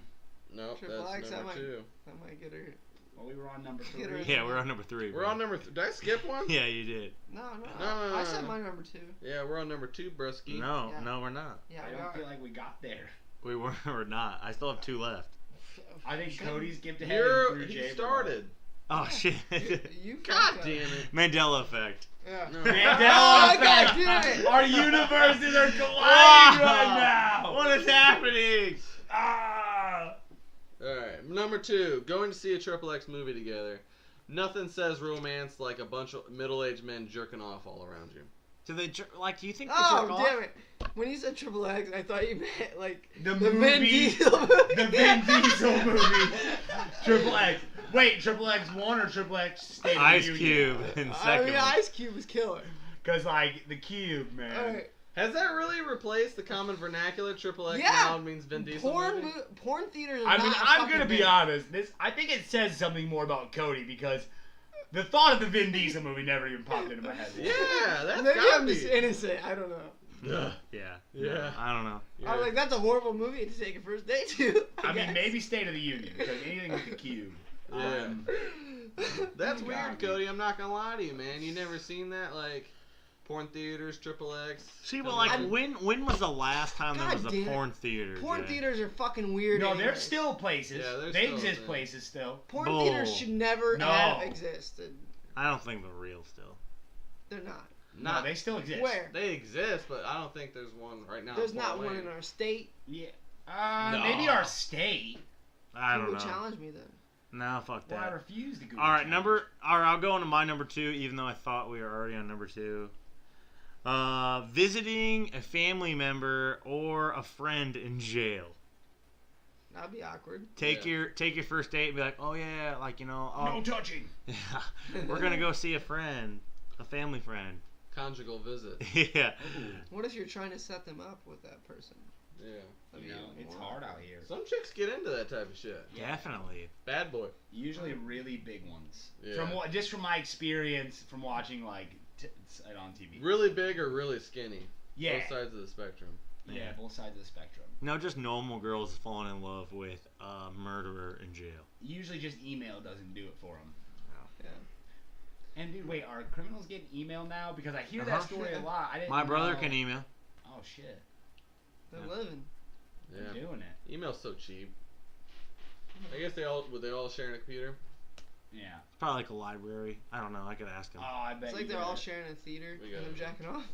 Nope, Triple that's X, number I might- 2. I might get her. Well, we were on number 3. Get her in Yeah, we're on number 3. We're bro. on number 3. Did I skip one? Yeah, you did. No. No, I said no. my number 2. Yeah, we're on number 2, Brusky. No, Yeah. no, we're not. Yeah, I we don't are. feel like we got there. We were or not. I still have 2 left. I think Cody skipped ahead. He started. Oh shit! You God fucked up. damn it. Mandela effect. Yeah. No. Mandela Oh, God effect. damn it. Our universes are colliding Ah! right now. What is happening? Ah! Alright, number 2. Going to see a Triple X movie together. Nothing says romance like a bunch of middle-aged men jerking off all around you. Do they like? Do you think they Oh, jerk off? damn it. When you said Triple X, I thought you meant, like, The Vin movie- Diesel movie. The Vin Diesel movie. Triple X. Wait, Triple X 1 or Triple X State of Ice the Cube Union? in I second. mean, one. Ice Cube was killer. Because, like, the Cube, man. Alright. Has that really replaced the common vernacular? Triple X Yeah. now means Vin Diesel movie? Porn theaters are I mean, not I'm fucking gonna be big. honest. I think it says something more about Cody because the thought of the Vin Diesel movie never even popped into my head. Yeah, that's Maybe gotta I'm be. just innocent. I don't know. Ugh. Yeah. Yeah. No, I don't know. I was like, that's a horrible movie to take a first date to. I mean, guess. maybe State of the Union because anything with the Cube. Yeah. That's You weird, got me. Cody. I'm not gonna lie to you, man. You never seen that, like, porn theaters, Triple X. See, but like, when was the last time there God was a damn it. porn theater? Porn Jay? theaters are fucking weird. No, anyways. there's still places. Yeah, there's they still a exist thing. places still. Porn Bull. theaters should never No. have existed. I don't think they're real still. They're not. No, they still exist. Where? They exist, but I don't think there's one right now. There's in Fort not one Wayne. in our state. Yeah. No. Maybe our state. I Who don't would know. challenge me then? No, fuck Well, I that. refuse to go. All right, I'll go into my number 2, even though I thought we were already on number 2. Visiting a family member or a friend in jail. That'd be awkward. Take your first date and be like, oh yeah, like No touching. yeah, we're gonna go see a friend, a family friend. Conjugal visit. Yeah. What if you're trying to set them up with that person? Yeah. That'd be It's more hard awkward. out here. Some chicks get into that type of shit. Definitely. Bad boy. Usually really big ones. Yeah. Just from my experience from watching like it on TV. Really big or really skinny. Yeah. Both sides of the spectrum. Yeah, both sides of the spectrum. No, just normal girls falling in love with a murderer in jail. Usually just email doesn't do it for them. Yeah. And dude, wait, are criminals getting email now? Because I hear that story a lot. I didn't My brother know. can email. Oh shit, They're Yeah. living. they're Yeah. doing it. Email's so cheap. I guess they all share a computer. Yeah. It's probably like a library. I don't know. I could ask him. Oh, I bet. It's like you they're all better. sharing a theater We and got they're it. jacking off.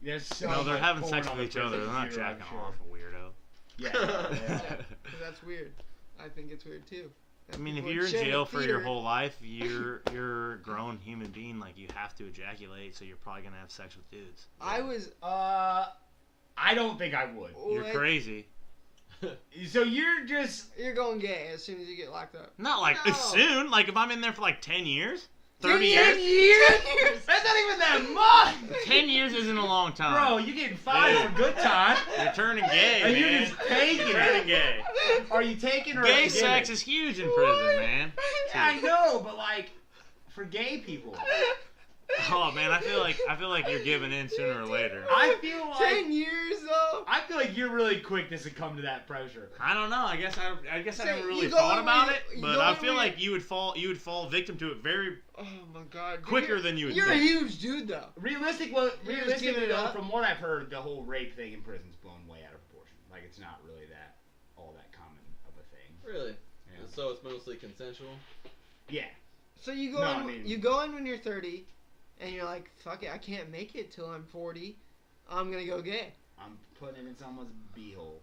There's so No, they're much having porn sex on with the each other. prison They're not computer, I'm jacking sure. off, a weirdo. Yeah. 'Cause that's weird. I think it's weird too. I mean, if People you're in sharing a jail for your theater. whole life, you're a grown human being. Like, you have to ejaculate, so you're probably gonna have sex with dudes. I was. I don't think I would. You're like, crazy. So you're just. You're going gay as soon as you get locked up. Not like No. soon. Like, if I'm in there for like 10 years, 30 10 years. years? That's not even that much. 10 years isn't a long time. Bro, you getting 5 for good time. You're turning gay, And man. you're just taking You're turning it. gay. Are you taking or Gay giving? sex is huge in prison, man. Yeah, I know, but like for gay people, Oh man, I feel like you're giving in sooner or later. I feel like 10 years though? I feel like you're really quick to succumb to that pressure. I don't know. I guess I So never really you go thought in about with- it, you but go I in feel with- like you would fall victim to it very Oh my god. Dude, quicker you're- than you would You're think. a huge dude though. Realistically, giving it though, up? from what I've heard, the whole rape thing in prison's blown way out of proportion. Like it's not really all that common of a thing. Really? Yeah. So it's mostly consensual? Yeah. So you go No, in. I mean- You go in when you're 30, and you're like, "Fuck it, I can't make it till I'm 40. I'm gonna go gay." I'm putting it in someone's beehole.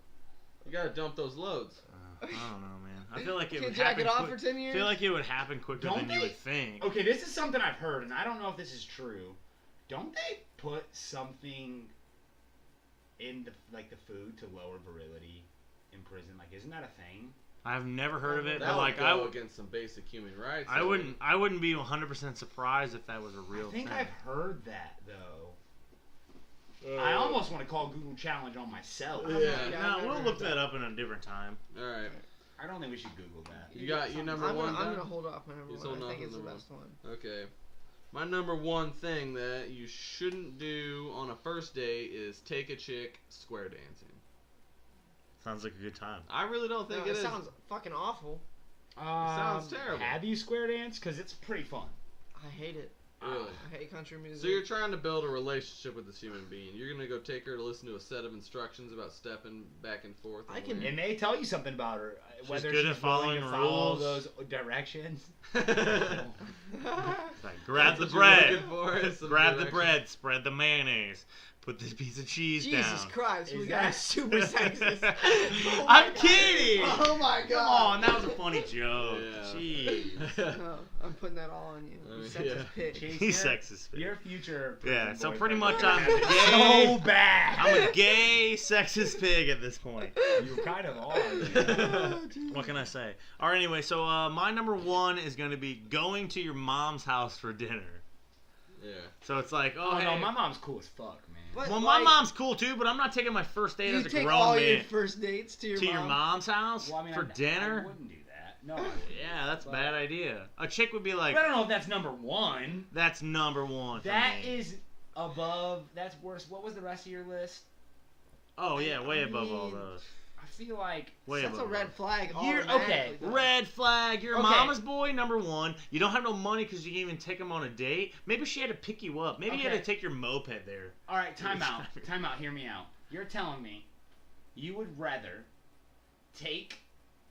You gotta dump those loads. I don't know, man. I feel like it Can't would jack happen. it off quick- for 10 I years. feel like it would happen quicker Don't than you they? would think. Okay, this is something I've heard, and I don't know if this is true. Don't they put something in the food to lower virility in prison? Like, isn't that a thing? I've never heard of it, That but would like go against some basic human rights. I wouldn't be 100% surprised if that was a real I think thing. I've heard that though. I almost want to call Google Challenge on myself. Yeah. Yeah, No, I've we'll never look heard that up in a different time. Alright. I don't think we should Google that. You got your number I'm one? gonna Dan? hold off my number He's one. holding I off think on it's the number best one. Okay. My number one thing that you shouldn't do on a first date is take a chick square dancing. Sounds like a good time. I really don't think No, it is. sounds fucking awful. Sounds terrible. Have you square dance? Because it's pretty fun. I hate it. Really. I hate country music. So you're trying to build a relationship with this human being. You're gonna go take her to listen to a set of instructions about stepping back and forth. I can- And they tell you something about her. She's Whether good she's at following willing to follow rules. those directions. It's like, grab the That's what you're bread. looking for, is some Grab the direction. bread. Spread the mayonnaise. Put this piece of cheese Jesus down. Christ, Is we that- got super sexist. Oh my I'm God. kidding. Oh my Come god. on, that was a funny joke. Yeah. Jeez. No, I'm putting that all on you. You sexist Yeah. pig. Chase, He's your- sexist. Your future. Yeah, prison so boyfriend pretty much is I'm gay. gay. So bad. I'm a gay, sexist pig at this point. You kind of are. Oh, Jesus. What can I say? All right, anyway, so my number one is going to be going to your mom's house for dinner. Yeah. So it's like, oh, Oh hey. no, my mom's cool as fuck, man. But, Well, my like, mom's cool too, but I'm not taking my first date You as a take grown all man your first dates to your to mom. your mom's house Well, I mean, for I dinner. wouldn't do that. No. Yeah, that's a But- bad idea. A chick would be like, But I don't know if that's number one. that's number one. For That me. is above. That's worse. What was the rest of your list? Oh yeah, way I above all mean, those. I feel like. Way That's a above. red flag. You're- automatically, okay, though. Red flag. You're a Okay. mama's boy, number one. You don't have no money because you can't even take them on a date. Maybe she had to pick you up. Maybe you had Okay. to take your moped there. All right, time out. Time out. Hear me out. You're telling me you would rather take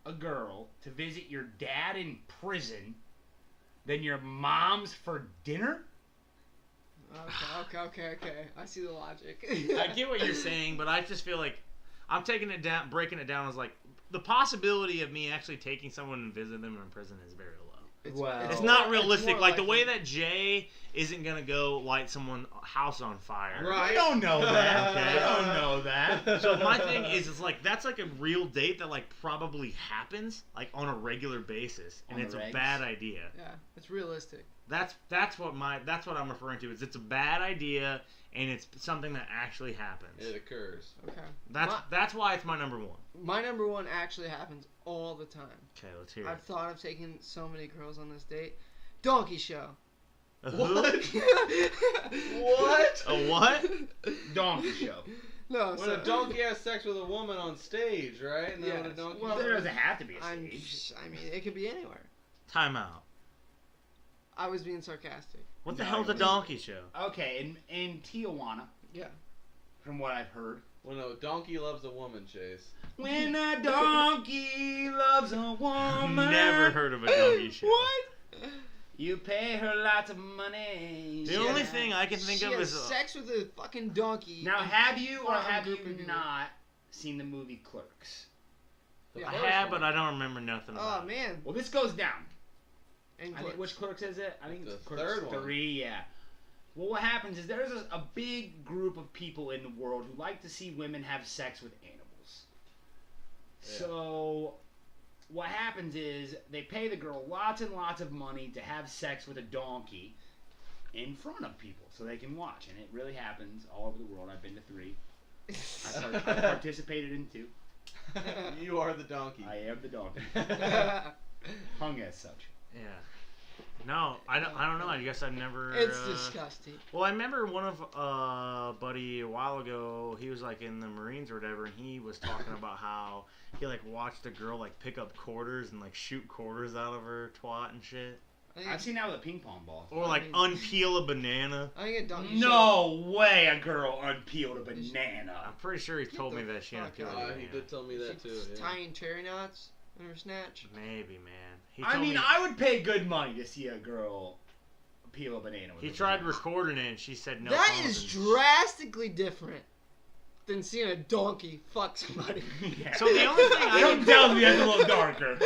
a girl to visit your dad in prison than your mom's for dinner? Okay. I see the logic. I get what you're saying, but I just feel like I'm taking it down, breaking it down as like the possibility of me actually taking someone and visiting them in prison is very low. It's not realistic. more Like the way likely. that Jay isn't gonna go light someone's house on fire. Right. I don't know that. Okay. I don't know that. So my thing is, it's like that's like a real date that like probably happens like on a regular basis, and On it's the a regs? bad idea. Yeah, it's realistic. That's what I'm referring to. Is it's a bad idea, and it's something that actually happens. It occurs. Okay. That's why it's my number one. My number one actually happens all the time. Okay, let's hear I've it. thought of taking so many girls on this date. Donkey show. A who? What? A what? Donkey show. No, When so, a donkey has sex with a woman on stage, right? And then Yes. when a donkey Well, there doesn't have to be a I stage. mean, it could be anywhere. Time out. I was being sarcastic. What the No, hell's a it donkey show? Okay, in Tijuana, Yeah. from what I've heard, When a donkey loves a woman, Chase. when a donkey loves a woman, Never heard of a donkey show. What? you pay her lots of money. The only thing I can think She of has is sex with a fucking donkey. Now, have you or Well, have you group of people. not seen the movie Clerks? Yeah. I have, but I don't remember nothing about Oh it. man. Well, this goes down. And I think which Clerks is it? I think The it's Clerks third one. 3, yeah. Well, what happens is there's a big group of people in the world who like to see women have sex with animals. Yeah. So, what happens is they pay the girl lots and lots of money to have sex with a donkey in front of people so they can watch. And it really happens all over the world. I've been to 3. I've participated in 2. You are the donkey. I am the donkey. Hung as such. Yeah. No, I don't know. I guess I've never. It's disgusting. Well, I remember one of buddy a while ago. He was like in the Marines or whatever, and he was talking about how he like watched a girl like pick up quarters and like shoot quarters out of her twat and shit, I think I've seen that with a ping pong ball. or like unpeel a banana. I think a donkey show. No way a girl unpeeled a banana. I'm pretty sure he Get told the me that she fuck unpeeled out a of He banana. did tell me that too. She's Yeah. tying cherry knots in her snatch. Maybe, man. He I told mean, me, I would pay good money to see a girl peel a banana with he a tried banana. recording it, and she said no. That phones is and- drastically different than seeing a donkey fuck somebody. Yeah. So the only thing I Don't tell me that's a little darker.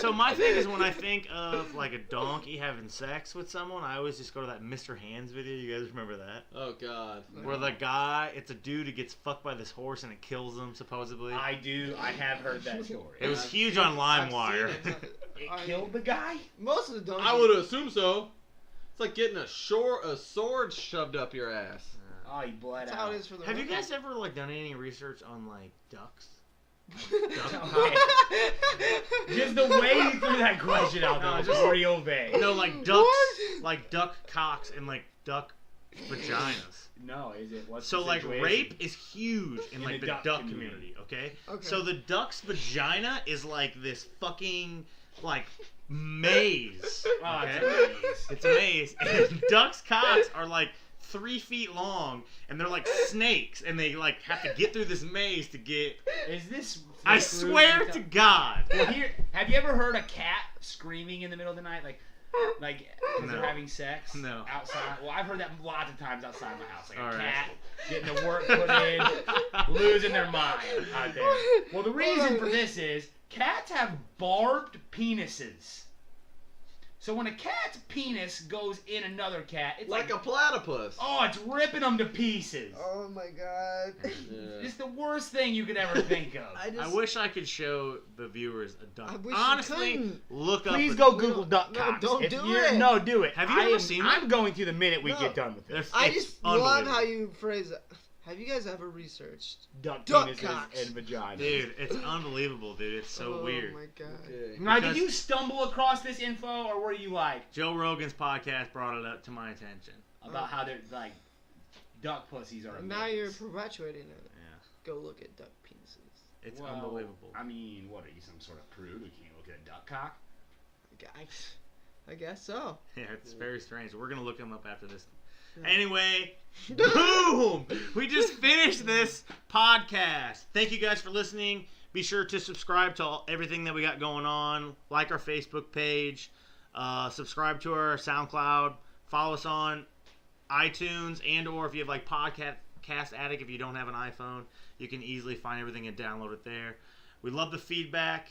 So my thing is when I think of like a donkey having sex with someone, I always just go to that Mr. Hands video. You guys remember that? Oh God. Where the guy, it's a dude who gets fucked by this horse and it kills him supposedly. I do. I have heard that story. It was I've huge seen- on I've LimeWire. seen it. It killed the guy? Most of the donkeys. I would assume so. It's like getting a sword shoved up your ass. Oh, he bled That's how out. it is for the Have you women. guys ever like done any research on like ducks? Just the way you threw that question out there No, was just- real vague. No, like ducks, What? like duck cocks and like duck vaginas. No, is it? What's So the like situation? rape is huge in like the duck duck community. community, okay? Okay. So the duck's vagina is like this fucking like maze. Oh, Okay? it's a maze. It's a maze. And ducks' cocks are like 3 feet long, and they're like snakes, and they like have to get through this maze to get. Is this? I swear to God. Well, here, have you ever heard a cat screaming in the middle of the night, like because No. they're having sex No. outside? Well, I've heard that lots of times outside my house, like All a right. cat getting the work put in, losing their mind out there. Well, the reason for this is cats have barbed penises. So when a cat's penis goes in another cat, it's Like like a platypus. oh, it's ripping them to pieces. Oh my god. Yeah. It's the worst thing you could ever think of. I wish I could show the viewers a duck. I wish you Honestly, couldn't. look up. Please a- go Google duck no, cocks. don't If do you're- it. No, do it. Have you ever seen I'm them? going to the minute we No. get done with this. I It's just love unbelievable. how you phrase it. Have you guys ever researched? Duck Duck penises cocks. and vaginas. Dude, it's unbelievable, dude. It's so oh weird. my god. Okay. Now, Because- did you stumble across this info, or were you like Joe Rogan's podcast brought it up to my attention. about how they're like duck pussies are? Now amazing? you're perpetuating it. Yeah, Go look at duck penises. it's Well, unbelievable. I mean, what are you, some sort of prude who can't look at a duck cock? I guess so. Yeah, it's very strange. We're gonna look him up after this. Yeah. Anyway, boom! We just finished this podcast. Thank you guys for listening. Be sure to subscribe to everything that we got going on. Like our Facebook page. Subscribe to our SoundCloud. Follow us on iTunes, and or if you have like Podcast Addict, if you don't have an iPhone, you can easily find everything and download it there. We love the feedback.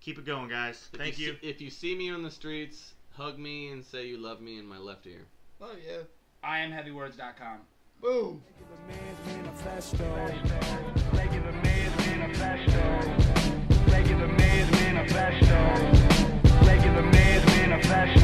Keep it going, guys. Thank you. If you see me on the streets, Hug me and say you love me in my left ear. Oh yeah. IamHeavyWords.com. Boom. Regular man's manifesto. Regular man's manifesto. Regular man's manifesto. Regular man's manifesto.